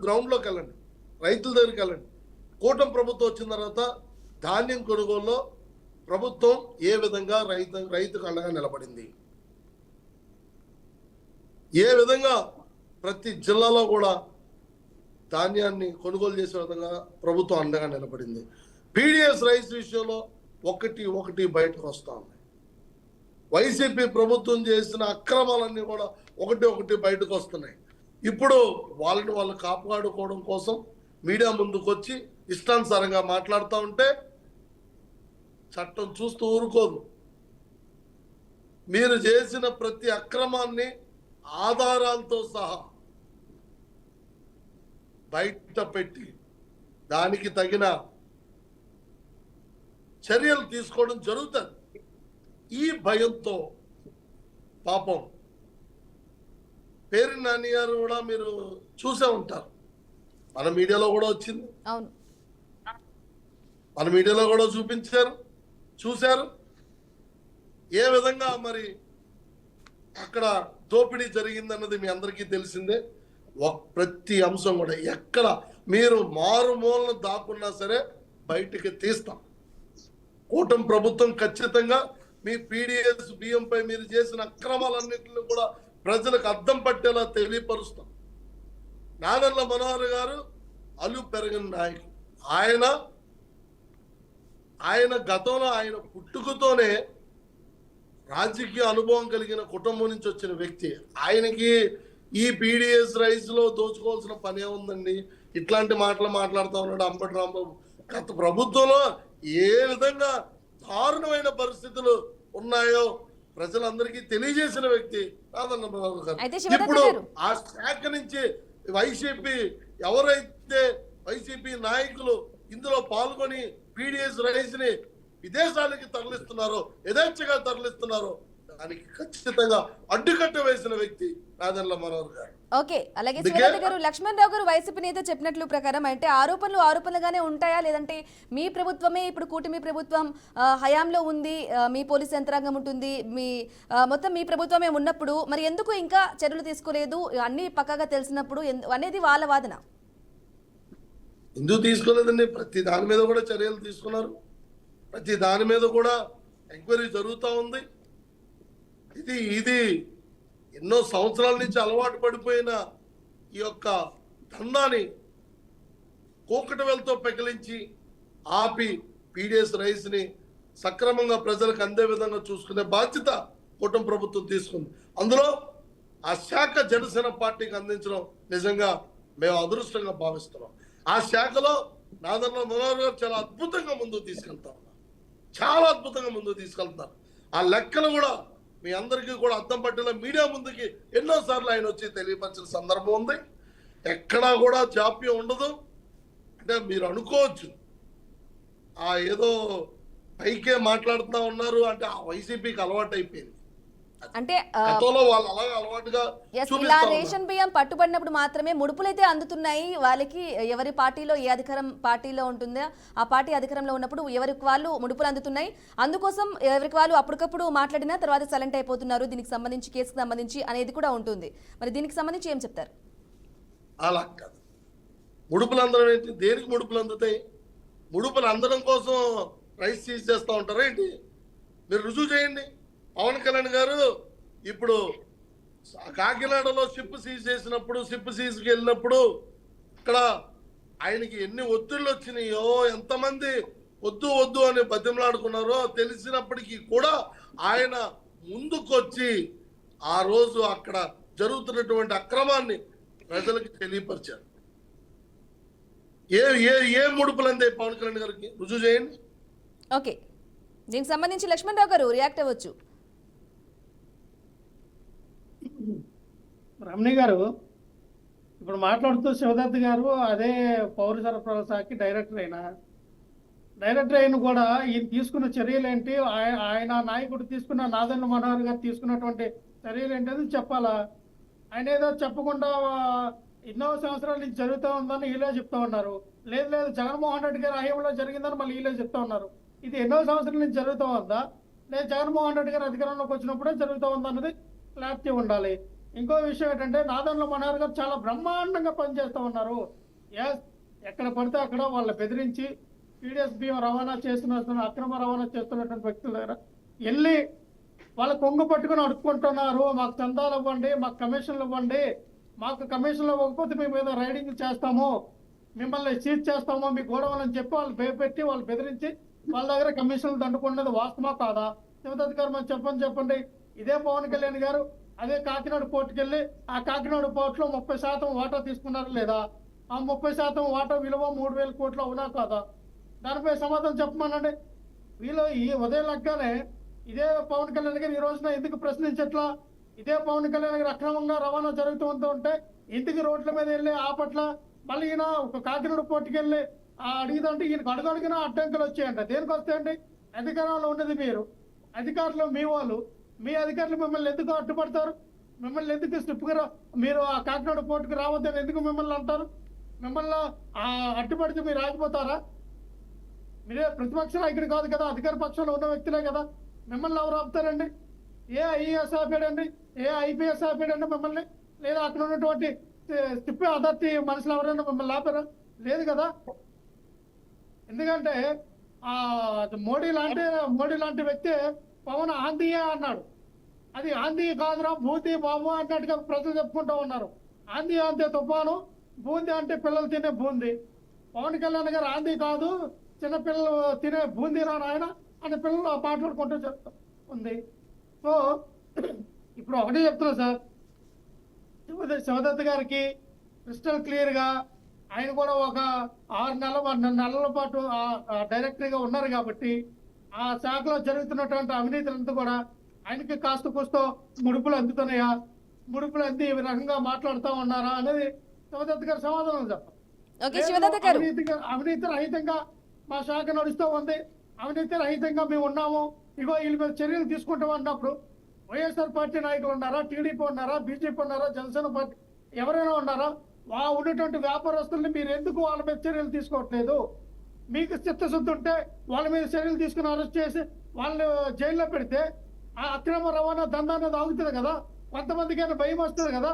గ్రౌండ్లోకి వెళ్ళండి, రైతుల దగ్గరికి వెళ్ళండి. కూటమి ప్రభుత్వం వచ్చిన తర్వాత ధాన్యం కొనుగోలులో ప్రభుత్వం ఏ విధంగా రైతుకు అండగా నిలబడింది, ఏ విధంగా ప్రతి జిల్లాలో కూడా ధాన్యాన్ని కొనుగోలు చేసే విధంగా ప్రభుత్వం అండగా నిలబడింది. పీడిఎస్ రైస్ విషయంలో ఒకటి బయటకు వస్తా ఉన్నాయి. వైసీపీ ప్రభుత్వం చేసిన అక్రమాలన్నీ కూడా ఒకటి బయటకు వస్తున్నాయి. ఇప్పుడు వాళ్ళని వాళ్ళు కాపాడుకోవడం కోసం మీడియా ముందుకు వచ్చి ఇష్టానుసారంగా మాట్లాడుతూ ఉంటే చట్టం చూస్తూ ఊరుకోదు. మీరు చేసిన ప్రతి అక్రమాన్ని ఆధారాలతో సహా బయట పెట్టి దానికి తగిన చర్యలు తీసుకోవడం జరుగుతుంది. ఈ భయంతో పాపం పేరు నాని గారు కూడా మీరు చూసే ఉంటారు, మన మీడియాలో కూడా వచ్చింది, అవును, మన మీడియాలో కూడా చూశారు ఏ విధంగా మరి అక్కడ దోపిడీ జరిగిందన్నది మీ అందరికీ తెలిసిందే. ప్రతి అంశం కూడా ఎక్కడ మీరు మారుమూలను దాక్కున్నా సరే బయటికి తీస్తాం. కూటమి ప్రభుత్వం ఖచ్చితంగా మీ పీడిఎస్ బియ్యంపై మీరు చేసిన అక్రమాలన్నింటినీ కూడా ప్రజలకు అద్దం పట్టేలా తెలియపరుస్తాం. నాదెండ్ల మనోహర్ గారు అలు పెరగని నాయకుడు. ఆయన గతంలో ఆయన పుట్టుకతోనే రాజకీయ అనుభవం కలిగిన కుటుంబం నుంచి వచ్చిన వ్యక్తి. ఆయనకి ఈ పీడిఎస్ రైస్ లో దోచుకోవాల్సిన పనే ఉందండి. ఇట్లాంటి మాటలు మాట్లాడుతూ ఉన్నాడు అంబటి రాంబాబు. గత ప్రభుత్వంలో ఏ విధంగా దారుణమైన పరిస్థితులు ఉన్నాయో ప్రజలందరికీ తెలియజేసిన వ్యక్తి నాదెండ్ల మనోహర్ గారు. ఇప్పుడు ఆ శాఖ నుంచి వైసీపీ నాయకులు ఇందులో పాల్గొని పీడిఎస్ రైస్ ని విదేశాలకి తరలిస్తున్నారో, యథేచ్ఛగా తరలిస్తున్నారో దానికి ఖచ్చితంగా అడ్డుకట్ట వేసిన వ్యక్తి నాదెండ్ల మనోహర్ గారు. ఓకే, అలాగే శివరాజు గారు, లక్ష్మణ్ రావు గారు వైసీపీ నేత చెప్పినట్లు ప్రకారం అంటే ఆరోపణలుగానే ఉంటాయా, లేదంటే మీ ప్రభుత్వమే ఇప్పుడు కూటమి ప్రభుత్వం హయాంలో ఉంది, మీ పోలీస్ యంత్రాంగం ఉంటుంది, మొత్తం మీ ప్రభుత్వమే ఉన్నప్పుడు మరి ఎందుకు ఇంకా చర్యలు తీసుకోలేదు, అన్ని పక్కాగా తెలిసినప్పుడు అనేది వాళ్ళ వాదన? ఎందుకు తీసుకోలేదండి? ప్రతి దాని మీద కూడా చర్యలు తీసుకున్నారు, ప్రతి దాని మీద కూడా ఎంక్వైరీ జరుగుతూ ఉంది. ఇది ఎన్నో సంవత్సరాల నుంచి అలవాటు పడిపోయిన ఈ యొక్క దందాన్ని కూకటి వేలుతో పెకిలించి ఆపి పీడిఎస్ రైస్ ని సక్రమంగా ప్రజలకు అందే విధంగా చూసుకునే బాధ్యత కూటమి ప్రభుత్వం తీసుకుంది. అందులో ఆ శాఖ జనసేన పార్టీకి అందించడం నిజంగా మేము అదృష్టంగా భావిస్తున్నాం. ఆ శాఖలో నాదెండ్ల మనోహర్ గారు చాలా అద్భుతంగా ముందుకు తీసుకెళ్తారు, చాలా అద్భుతంగా ముందుకు తీసుకెళ్తారు. ఆ లెక్కలు కూడా మీ అందరికీ కూడా అర్థం పట్టేలా మీడియా ముందుకి ఎన్నోసార్లు ఆయన వచ్చి తెలియపరిచిన సందర్భం ఉంది. ఎక్కడా కూడా జాప్యం ఉండదు. అంటే మీరు అనుకోవచ్చు ఏదో పైకే మాట్లాడుతూ ఉన్నారు అంటే ఆ వైసీపీకి అలవాటు అయిపోయింది. అంటే ఇలా రేషన్ బియ్యం పట్టుబడినప్పుడు మాత్రమే ముడుపులైతే అందుతున్నాయి వాళ్ళకి. ఎవరి పార్టీలో ఏ అధికారం పార్టీలో ఉంటుందో ఆ పార్టీ అధికారంలో ఉన్నప్పుడు ఎవరికి వాళ్ళు ముడుపులు అందుతున్నాయి. అందుకోసం ఎవరికి వాళ్ళు అప్పటికప్పుడు మాట్లాడినా తర్వాత సైలెంట్ అయిపోతున్నారు. దీనికి సంబంధించి కేసుకు సంబంధించి అనేది కూడా ఉంటుంది. మరి దీనికి సంబంధించి ఏం చెప్తారు? అలా కాదు, ముడుపులు అందడం ఏంటి? దేనికి ముడుపులు అందుతాయి? ముడుపులు అందడం కోసం రైస్ సీజ్ చేస్తూ ఉంటారా ఏంటి? మీరు రుజువు చేయండి. పవన్ కళ్యాణ్ గారు ఇప్పుడు కాకినాడలో షిప్ సీజ్ చేసినప్పుడు, షిప్ సీజ్కి వెళ్ళినప్పుడు అక్కడ ఆయనకి ఎన్ని ఒత్తిళ్ళు వచ్చినాయో, ఎంతమంది వద్దు అని బతిమలాడుకున్నారో తెలిసినప్పటికీ కూడా ఆయన ముందుకొచ్చి ఆ రోజు అక్కడ జరుగుతున్నటువంటి అక్రమాన్ని ప్రజలకు తెలియపరిచారు. ఏ ముడుపులు అందే పవన్ కళ్యాణ్ గారికి? రుజువు చేయండి. ఓకే, దీనికి సంబంధించి లక్ష్మణ్ రావు గారు రియాక్ట్ అవ్వచ్చు. రమణి గారు ఇప్పుడు మాట్లాడుతూ శివదత్త గారు అదే పౌర సరఫరాల శాఖకి డైరెక్టర్ అయిన కూడా ఈయన తీసుకున్న చర్యలు ఏంటి, ఆయన నాయకుడు తీసుకున్న నాదెండ్ల మనోహర్ గారు తీసుకున్నటువంటి చర్యలు ఏంటి అది చెప్పాలా. ఆయన ఏదో చెప్పకుండా ఎన్నో సంవత్సరాల నుంచి జరుగుతూ ఉందని వీళ్ళే చెప్తా ఉన్నారు. లేదు లేదు జగన్మోహన్ రెడ్డి గారి హయాంలో జరిగిందని మళ్ళీ వీళ్ళే చెప్తా ఉన్నారు. ఇది ఎన్నో సంవత్సరాల నుంచి జరుగుతూ ఉందా, లేదు జగన్మోహన్ రెడ్డి గారు అధికారంలోకి వచ్చినప్పుడే జరుగుతూ ఉందా అన్నది క్లారిటీ ఉండాలి. ఇంకో విషయం ఏంటంటే నాదెండ్ల మనోహర్ గారు చాలా బ్రహ్మాండంగా పనిచేస్తూ ఉన్నారు. ఎక్కడ పడితే అక్కడ వాళ్ళని బెదిరించి పీడిఎస్ బియ్యం రవాణా అక్రమ రవాణా చేస్తున్నటువంటి వ్యక్తుల దగ్గర వెళ్ళి వాళ్ళ కొంగు పట్టుకుని అడుక్కుంటున్నారు. మాకు చందాలు ఇవ్వండి, మాకు కమిషన్లు ఇవ్వండి, మాకు కమిషన్లు ఇవ్వకపోతే మేము ఏదో రైడింగ్ చేస్తాము, మిమ్మల్ని సీజ్ చేస్తాము మీ గోడవలని చెప్పి వాళ్ళు భయపెట్టి వాళ్ళు బెదిరించి వాళ్ళ దగ్గర కమిషన్లు దండుకున్నది వాస్తవమా కాదా? శివదత్త గారు మనం చెప్పండి. ఇదే పవన్ కళ్యాణ్ గారు అదే కాకినాడ పోర్టుకి వెళ్ళి ఆ కాకినాడ పోర్టులో 30% వాటా తీసుకున్నారు లేదా? ఆ 30% వాటా విలువ 3,000 కోట్లు అవునా కాదా? దానిపై సమాధానం చెప్పమనండి. వీళ్ళు ఈ ఉదయం లెక్కనే ఇదే పవన్ కళ్యాణ్ గారు ఈ రోజున ఎందుకు ప్రశ్నించట్లా? ఇదే పవన్ కళ్యాణ్ గారు అక్రమంగా రవాణా జరుగుతూ ఉంటే ఇంటికి రోడ్ల మీద వెళ్ళి ఆపట్ల, మళ్ళీ ఈయన ఒక కాకినాడ పోర్టుకి వెళ్ళి అడిగిదంటే ఈయనకు అడుగడిగినా అడ్డంకులు వచ్చాయంట. దేనికి వస్తాయండి? అధికారంలో ఉన్నది మీరు, అధికారులు మీ వాళ్ళు, మీ అధికారులు మిమ్మల్ని ఎందుకు అడ్డుపడతారు? మిమ్మల్ని ఎందుకు స్ట్రిప్గా మీరు ఆ కాకినాడ పోర్టుకు రావద్దని ఎందుకు మిమ్మల్ని అంటారు? మిమ్మల్ని అడ్డుపడితే మీరు ఆగిపోతారా? మీరే ప్రతిపక్ష నాయకుడు కాదు కదా, అధికార పక్షంలో ఉన్న వ్యక్తులే కదా, మిమ్మల్ని ఎవరు ఆపుతారండి? ఏ ఐఏఎస్ ఆపాడండి, ఏ ఐపీఎస్ ఆపాడండి మిమ్మల్ని? లేదా అక్కడ ఉన్నటువంటి స్టిప్ అథారిటీ మనుషులు ఎవరైనా మిమ్మల్ని ఆపారా? లేదు కదా. ఎందుకంటే మోడీ లాంటి వ్యక్తి పవన్ ఆంధీయే అన్నాడు. అది ఆంధీ కాదురా భూతి బాబు అన్నట్టుగా ప్రజలు చెప్పుకుంటూ ఉన్నారు. ఆంధీ అంటే తుఫాను, బూందీ అంటే పిల్లలు తినే బూందీ. పవన్ కళ్యాణ్ గారు ఆంధీ కాదు, చిన్న పిల్లలు తినే బూందీ రా నాయన అని పిల్లలు మాట్లాడుకుంటూ చెప్తా ఉంది. సో ఇప్పుడు ఒకటే చెప్తున్నా సార్, శివదత్త గారికి క్రిస్టల్ క్లియర్గా ఆయన కూడా ఒక 6 నెలల పాటు డైరెక్టర్గా ఉన్నారు కాబట్టి ఆ శాఖలో జరుగుతున్నటువంటి అవినీతులంతా కూడా ఆయనకి కాస్త కూస్తో ముడుపులు అందుతున్నాయా, ముడుపులు అంది ఈ రకంగా మాట్లాడుతూ ఉన్నారా అనేది శివదత్త గారు సమాధానం చెప్పాలి. అవినీతి రహితంగా మా శాఖ నడుస్తూ ఉంది, అవినీతి రహితంగా మేము ఉన్నాము, ఇగో వీళ్ళ మీద చర్యలు తీసుకుంటాం అన్నప్పుడు వైఎస్ఆర్ పార్టీ నాయకులు ఉన్నారా, టీడీపీ ఉన్నారా, బీజేపీ ఉన్నారా, జనసేన పార్టీ ఎవరైనా ఉన్నారా? ఉన్నటువంటి వ్యాపారస్తుల్ని మీరు ఎందుకు వాళ్ళ మీద చర్యలు తీసుకోవట్లేదు? మీకు చిత్తశుద్ధి ఉంటే వాళ్ళ మీద చర్యలు తీసుకుని అరెస్ట్ చేసి వాళ్ళని జైల్లో పెడితే ఆ అక్రమ రవాణా దందా అనేది ఆగుతుంది కదా, కొంతమందికైనా భయం వస్తుంది కదా.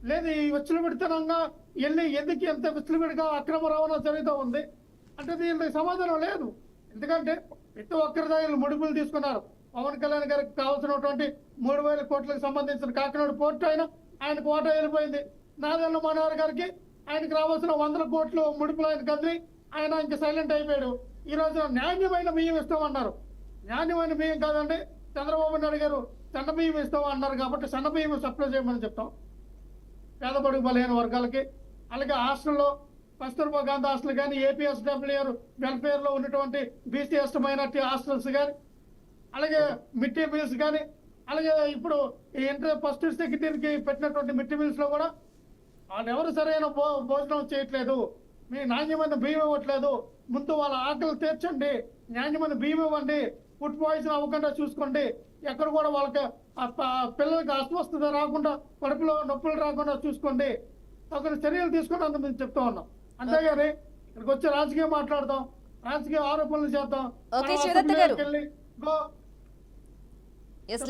లేదు ఈ విచ్చలవిడితనంగా వెళ్ళి ఎందుకు ఎంత విచ్చలవిడిగా అక్రమ రవాణా జరుగుతూ ఉంది అంటే దీనికి సమాధానం లేదు. ఎందుకంటే ప్రతి ఒక్కరి దగ్గర ముడుపులు తీసుకున్నారు. పవన్ కళ్యాణ్ గారికి కావాల్సినటువంటి 3,000 కోట్లకు సంబంధించిన కాకినాడ పోర్టు ఆయనకు ఓటా వెళ్ళిపోయింది. నాదెండ్ల మనోహర్ గారికి ఆయనకు రావాల్సిన 100 కోట్లు ముడుపులు ఆయన కదిలి ఆయన ఇంకా సైలెంట్ అయిపోయాడు. ఈ రోజు నాణ్యమైన బియ్యం ఇస్తామన్నారు. నాణ్యమైన బియ్యం కాదండి, చంద్రబాబు నాయుడు గారు సన్న బియ్యం ఇస్తామన్నారు కాబట్టి సన్న బియ్యం సప్లై చేయమని చెప్తాం పేద బడుగు బలహీన వర్గాలకి. అలాగే హాస్టల్లో కస్తూర్బా గాంధీ హాస్టల్ కానీ, ఏపీఎస్డబ్ల్యూఆర్ వెల్ఫేర్లో ఉన్నటువంటి బీసీ ఎస్టీ మైనార్టీ హాస్టల్స్ కానీ, అలాగే మిడ్ డే మీల్స్ కానీ, అలాగే ఇప్పుడు ఫస్ట్ సెకండరీకి పెట్టినటువంటి మిడ్ డే మీల్స్లో కూడా వాళ్ళు ఎవరు సరైన భోజనం చేయట్లేదు, మీ నాణ్యమైన బియ్యం ఇవ్వట్లేదు, ముందు వాళ్ళ ఆకలి తీర్చండి, నాణ్యమైన బియ్యం ఇవ్వండి, ఫుడ్ పాయిజన్ అవ్వకుండా చూసుకోండి, ఎక్కడ కూడా వాళ్ళకి పిల్లలకి అస్వస్థత రాకుండా, కడుపులో నొప్పులు రాకుండా చూసుకోండి, తగిన చర్యలు తీసుకోండి అని మేము చెప్తా ఉన్నాం. అంతేగాని ఇక్కడికి వచ్చి రాజకీయం మాట్లాడతాం, రాజకీయ ఆరోపణలు చేద్దాం.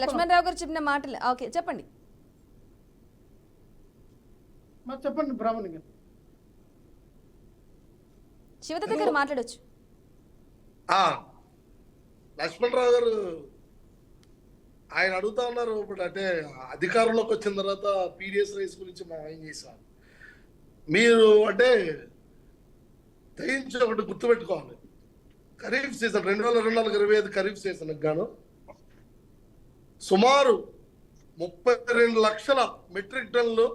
లక్ష్మణ్ రావు గారు చెప్పిన మాటలు ఓకే చెప్పండి. మరి చెప్పండి బ్రాహ్మణి గారు. శివదత్త గారు మాట్లాడొచ్చు. లక్ష్మణరావు గారు ఆయన అడుగుతా ఉన్నారు. ఇప్పుడు అంటే అధికారంలోకి వచ్చిన తర్వాత పీడిఎస్ రైస్ గురించి మనం ఏం చేసాం, మీరు అంటే దయించి ఒకటి గుర్తుపెట్టుకోవాలి. ఖరీఫ్ సీజన్ 2024-25 ఖరీఫ్ సీజన్ గాను సుమారు 32 లక్షల మెట్రిక్ టన్నులు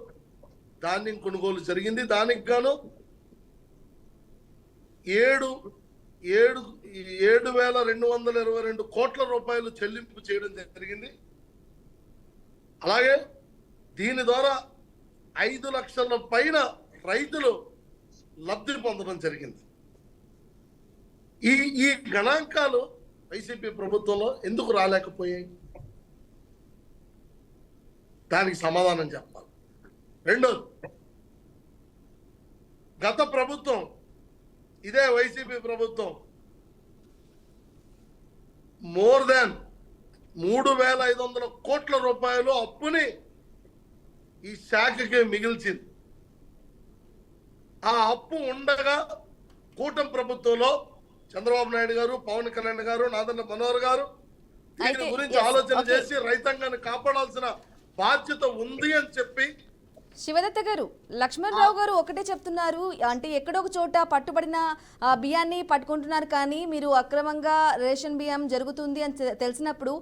ధాన్యం కొనుగోలు జరిగింది. దానికి గాను 7,222 కోట్ల రూపాయలు చెల్లింపు చేయడం జరిగింది. అలాగే దీని ద్వారా 5 లక్షల పైన రైతులు లబ్ధి పొందడం జరిగింది. ఈ గణాంకాలు వైసీపీ ప్రభుత్వంలో ఎందుకు రాలేకపోయాయి? దానికి సమాధానం చెప్పాలి. రెండోది, గత ప్రభుత్వం, ఇదే వైసీపీ ప్రభుత్వం మోర్ దాన్ 3,500 కోట్ల రూపాయలు అప్పుని ఈ శాఖకి మిగిల్చింది. ఆ అప్పు ఉండగా కూటమి ప్రభుత్వంలో చంద్రబాబు నాయుడు గారు, పవన్ కళ్యాణ్ గారు, నాదెండ్ల మనోహర్ గారు దీని గురించి ఆలోచన చేసి రైతాంగాన్ని కాపాడాల్సిన బాధ్యత ఉంది అని చెప్పి. శివదత్త గారు, లక్ష్మణరావు గారు ఒకటే చెప్తున్నారు, అంటే ఎక్కడో ఒక చోట పట్టుబడిన బియ్యాన్ని పట్టుకుంటున్నారు, కానీ మీరు అక్రమంగా రేషన్ బియ్యం జరుగుతుంది అని తెలిసినప్పుడు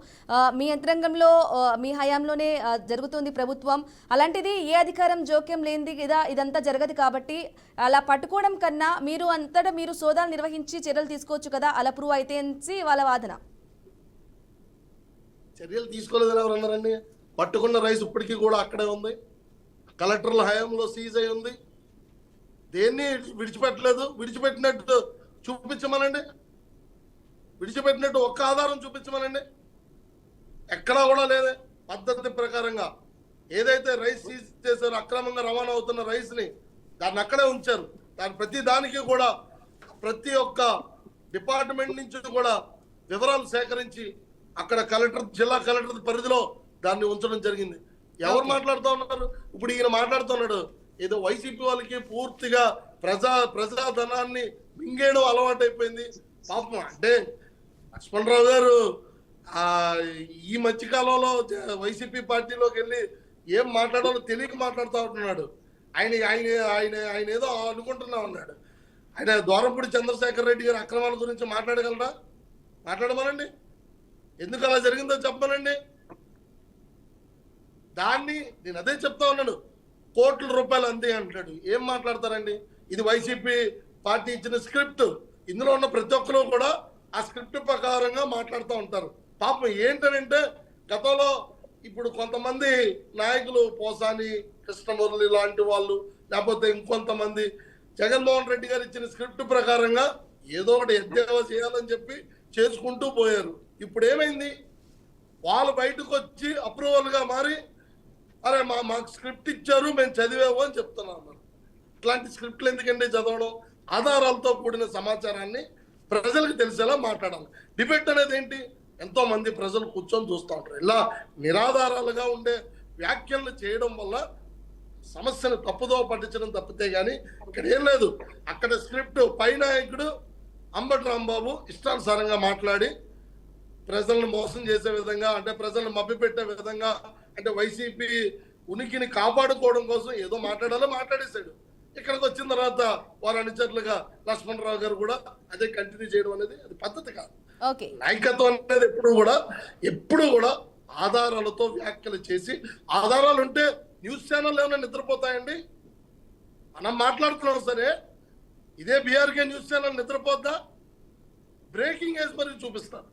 మీ యంత్రాంగంలో మీ హయాంలోనే జరుగుతుంది ప్రభుత్వం, అలాంటిది ఏ అధికారం జోక్యం లేనిది ఇదంతా జరగదు, కాబట్టి అలా పట్టుకోవడం కన్నా మీరు అంతటా మీరు సోదాలు నిర్వహించి చర్యలు తీసుకోవచ్చు కదా, అలా ప్రూవ్ అయితే వాళ్ళ వాదన. చర్యలు తీసుకోలేదని ఎవరు అన్నారండి? పట్టుకున్న రైస్ ఇప్పటికీ కూడా అక్కడే ఉంది, కలెక్టర్ల హయాంలో సీజ్ అయి ఉంది. దేన్ని విడిచిపెట్టలేదు. విడిచిపెట్టినట్టు చూపించమనండి, విడిచిపెట్టినట్టు ఒక్క ఆధారం చూపించమనండి. ఎక్కడా కూడా లేదే. పద్ధతి ప్రకారంగా ఏదైతే రైస్ సీజ్ చేశారో, అక్రమంగా రవాణా అవుతున్న రైస్ని దాన్ని అక్కడే ఉంచారు. ప్రతి దానికి కూడా ప్రతి ఒక్క డిపార్ట్మెంట్ నుంచి కూడా వివరాలు సేకరించి అక్కడ జిల్లా కలెక్టర్ పరిధిలో దాన్ని ఉంచడం జరిగింది. ఎవరు మాట్లాడుతూ ఉన్నారు? ఇప్పుడు ఈయన మాట్లాడుతున్నాడు ఏదో వైసీపీ వాళ్ళకి పూర్తిగా ప్రజాధనాన్ని మింగేయడం అలవాటు అయిపోయింది. పాపం, అంటే లక్ష్మణరావు గారు ఈ మధ్యకాలంలో వైసీపీ పార్టీలోకి వెళ్ళి ఏం మాట్లాడాలో తెలియక మాట్లాడుతూ ఉంటున్నాడు. ఆయన ఏదో అనుకుంటున్నా ఉన్నాడు. ఆయన ద్వారంపూడి చంద్రశేఖర్ రెడ్డి గారి అక్రమాల గురించి మాట్లాడగలరా? మాట్లాడమనండి. ఎందుకు అలా జరిగిందో చెప్పమనండి. దాన్ని నేను అదే చెప్తా ఉన్నాను, కోట్ల రూపాయలు అంతే అంటాడు. ఏం మాట్లాడతారండి? ఇది వైసీపీ పార్టీ ఇచ్చిన స్క్రిప్ట్. ఇందులో ఉన్న ప్రతి ఒక్కరు కూడా ఆ స్క్రిప్ట్ ప్రకారంగా మాట్లాడుతూ ఉంటారు. పాపం ఏంటంటే గతంలో ఇప్పుడు కొంతమంది నాయకులు, పోసాని కృష్ణమురళి లాంటి వాళ్ళు, లేకపోతే ఇంకొంతమంది జగన్మోహన్ రెడ్డి గారు ఇచ్చిన స్క్రిప్ట్ ప్రకారంగా ఏదో ఒకటి ఎద్దేవా చేయాలని చెప్పి చేసుకుంటూ పోయారు. ఇప్పుడు ఏమైంది? వాళ్ళు బయటకు వచ్చి అప్రూవల్గా మారి, అరే మాకు స్క్రిప్ట్ ఇచ్చారు, మేము చదివాము అని చెప్తున్నాను. ఇట్లాంటి స్క్రిప్ట్లు ఎందుకంటే చదవడం? ఆధారాలతో కూడిన సమాచారాన్ని ప్రజలకు తెలిసేలా మాట్లాడాలి. డిబేట్ అనేది ఏంటి? ఎంతో మంది ప్రజలు కూర్చొని చూస్తూ ఉంటారు. ఇలా నిరాధారాలుగా ఉండే వ్యాఖ్యలు చేయడం వల్ల సమస్యను తప్పుదో పట్టించడం తప్పితే కానీ ఇక్కడ ఏం లేదు. అక్కడ స్క్రిప్ట్ పై నాయకుడు అంబటి రాంబాబు ఇష్టానుసారంగా మాట్లాడి ప్రజలను మోసం చేసే విధంగా, అంటే ప్రజలను మభ్యపెట్టే విధంగా, అంటే వైసీపీ ఉనికిని కాపాడుకోవడం కోసం ఏదో మాట్లాడాలో మాట్లాడేశాడు. ఇక్కడికి వచ్చిన తర్వాత వారి అనుచరులుగా లక్ష్మణరావు గారు కూడా అదే కంటిన్యూ చేయడం అనేది అది పద్ధతి కాదు. నాయకత్వం అనేది ఎప్పుడు కూడా ఆధారాలతో వ్యాఖ్యలు చేసి, ఆధారాలు ఉంటే న్యూస్ ఛానల్ ఏమైనా నిద్రపోతాయండి? మనం మాట్లాడుతున్నాం సరే, ఇదే బీఆర్కే న్యూస్ ఛానల్ నిద్రపోద్దా? బ్రేకింగ్ న్యూస్ మరి చూపిస్తారు.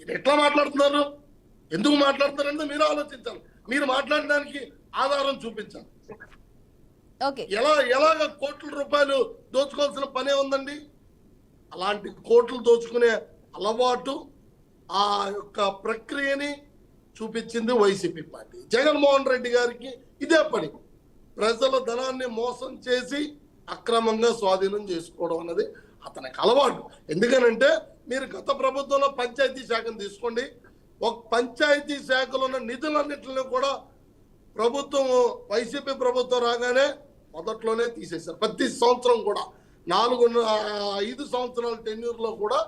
ఇది ఎట్లా మాట్లాడుతున్నారు, ఎందుకు మాట్లాడుతున్నారని మీరు ఆలోచించాలి. మీరు మాట్లాడడానికి ఆధారం చూపించాలి. ఎలాగ కోట్ల రూపాయలు దోచుకోవాల్సిన పనే ఉందండి? అలాంటి కోట్లు దోచుకునే అలవాటు, ఆ యొక్క ప్రక్రియని చూపించింది వైసీపీ పార్టీ. జగన్మోహన్ రెడ్డి గారికి ఇదే పని. ప్రజల ధనాన్ని మోసం చేసి అక్రమంగా స్వాధీనం చేసుకోవడం అన్నది అతనికి అలవాటు. ఎందుకనంటే మీరు గత ప్రభుత్వంలో పంచాయతీ శాఖను తీసుకోండి. ఒక పంచాయతీ శాఖలో ఉన్న నిధులన్నింటినీ కూడా ప్రభుత్వం, వైసీపీ ప్రభుత్వం రాగానే మొదట్లోనే తీసేశారు. ప్రతి సంవత్సరం కూడా 5 సంవత్సరాల టెన్యూర్లో కూడా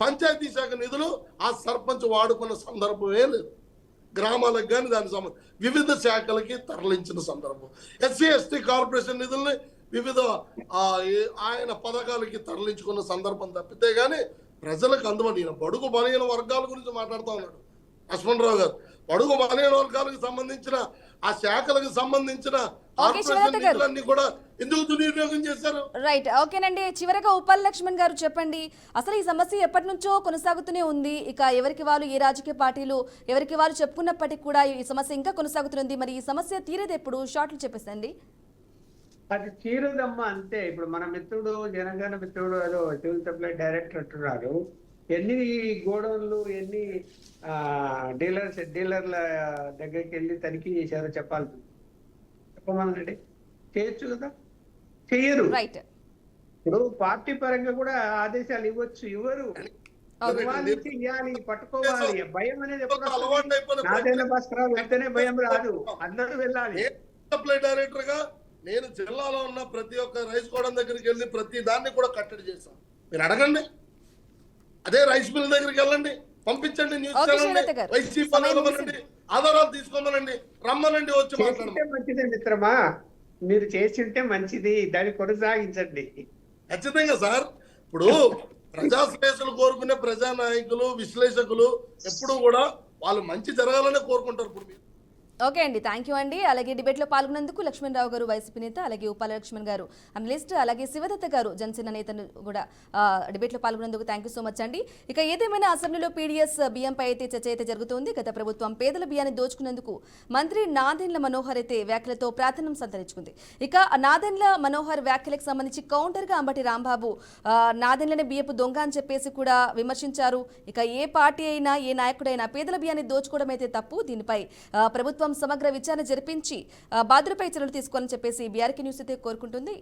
పంచాయతీ శాఖ నిధులు ఆ సర్పంచ్ వాడుకున్న సందర్భమే లేదు. గ్రామాలకు కానీ దానికి సంబంధించి వివిధ శాఖలకి తరలించిన సందర్భం. ఎస్సీ ఎస్టీ కార్పొరేషన్ నిధుల్ని వివిధ ఆయన పథకాలకి తరలించుకున్న సందర్భం తప్పితే కానీ ప్రజలకు అందుబాటు. ఈయన బడుగు బలహీన వర్గాల గురించి మాట్లాడుతూ ఉన్నాడు. లక్ష్మణరావు గారు. బడుగు బలహీన వర్గాలకు సంబంధించిన ఆ శాఖలకు సంబంధించిన కార్పొరేషన్ నిధులన్నీ కూడా ఎందుకు దుర్వినియోగం చేశారు? రైట్, ఓకేనండి. చివరగా ఉప్పల్ లక్ష్మణ్ గారు చెప్పండి, అసలు ఈ సమస్య ఎప్పటి నుంచో కొనసాగుతూనే ఉంది. ఇక ఎవరికి వాళ్ళు, ఏ రాజకీయ పార్టీలు ఎవరికి వాళ్ళు చెప్పుకున్నప్పటికీ కూడా ఈ సమస్య ఇంకా కొనసాగుతుంది. మరి ఈ సమస్య తీరేది ఎప్పుడు? షార్ట్లు చెప్పేసండి. అది తీరుదమ్మా అంతే. ఇప్పుడు మన మిత్రుడు జనగణ మిత్రుడు ఏదో సివిల్ సప్లై డైరెక్టర్ అంటున్నారు, ఎన్ని గోడౌన్లు ఎన్ని డీలర్ల దగ్గరికి వెళ్ళి తనిఖీ చేశారో చెప్పమనండి. చేయొచ్చు కదా, చెయ్యరు. రైట్, ఇప్పుడు పార్టీ పరంగా కూడా ఆదేశాలు ఇవ్వరు. అనుమానించి ఇవ్వాలి, పట్టుకోవాలి. భయం అనేది ఎప్పుడు నాదేళ్ల భాస్కరరావు వెళ్తేనే భయం రాదు, అందరూ వెళ్ళాలి. సప్లై డైరెక్టర్ గా నేను జిల్లాలో ఉన్న ప్రతి ఒక్క రైస్ గోడౌన్ దగ్గరికి వెళ్ళి ప్రతి దాన్ని కూడా కట్టడి చేశాను. మీరు అడగండి, అదే రైస్ మిల్ దగ్గరికి వెళ్ళండి, పంపించండి, న్యూస్ ఛానల్ వైసీపీ ఆధారాలు తీసుకోమనండి, రమ్మనండి, వచ్చి మాట్లాడండి. మంచిదే మిత్రమా, మీరు చేసింటే మంచిది, దాన్ని కొనసాగించండి. ఖచ్చితంగా సార్. ఇప్పుడు ప్రజాశ్రేయస్సులు కోరుకునే ప్రజా నాయకులు, విశ్లేషకులు ఎప్పుడు కూడా వాళ్ళు మంచి జరగాలనే కోరుకుంటారు. ఇప్పుడు మీరు ఓకే అండి, థ్యాంక్ యూ అండి. అలాగే డిబేట్లో పాల్గొన్నందుకు లక్ష్మణరావు గారు వైసీపీ నేత, అలాగే ఉపాల లక్ష్మణ్ గారు అనలిస్ట్, అలాగే శివదత్త గారు జనసేన నేతను కూడా డిబేట్లో పాల్గొన్నందుకు థ్యాంక్ యూ సో మచ్ అండి. ఇక ఏదేమైనా అసెంబ్లీలో పీడీఎస్ బియ్యంపై అయితే చర్చ అయితే జరుగుతోంది. గత ప్రభుత్వం పేదల బియ్యాన్ని దోచుకున్నందుకు మంత్రి నాదెండ్ల మనోహర్ అయితే వ్యాఖ్యలతో ప్రాధాన్యం సంతరించుకుంది. ఇక నాదెండ్ల మనోహర్ వ్యాఖ్యలకు సంబంధించి కౌంటర్గా అంబటి రాంబాబు నాదెండ్లనే బియ్యపు దొంగ అని చెప్పేసి కూడా విమర్శించారు. ఇక ఏ పార్టీ అయినా, ఏ నాయకుడైనా పేదల బియ్యాన్ని దోచుకోవడం అయితే తప్పు, దీనిపై ప్రభుత్వం సమగ్ర విచారణ జరిపించి బాధ్యులపై చర్యలు తీసుకోవాలని చెప్పేసి బీఆర్కే న్యూస్ అయితే కోరుకుంటుంది.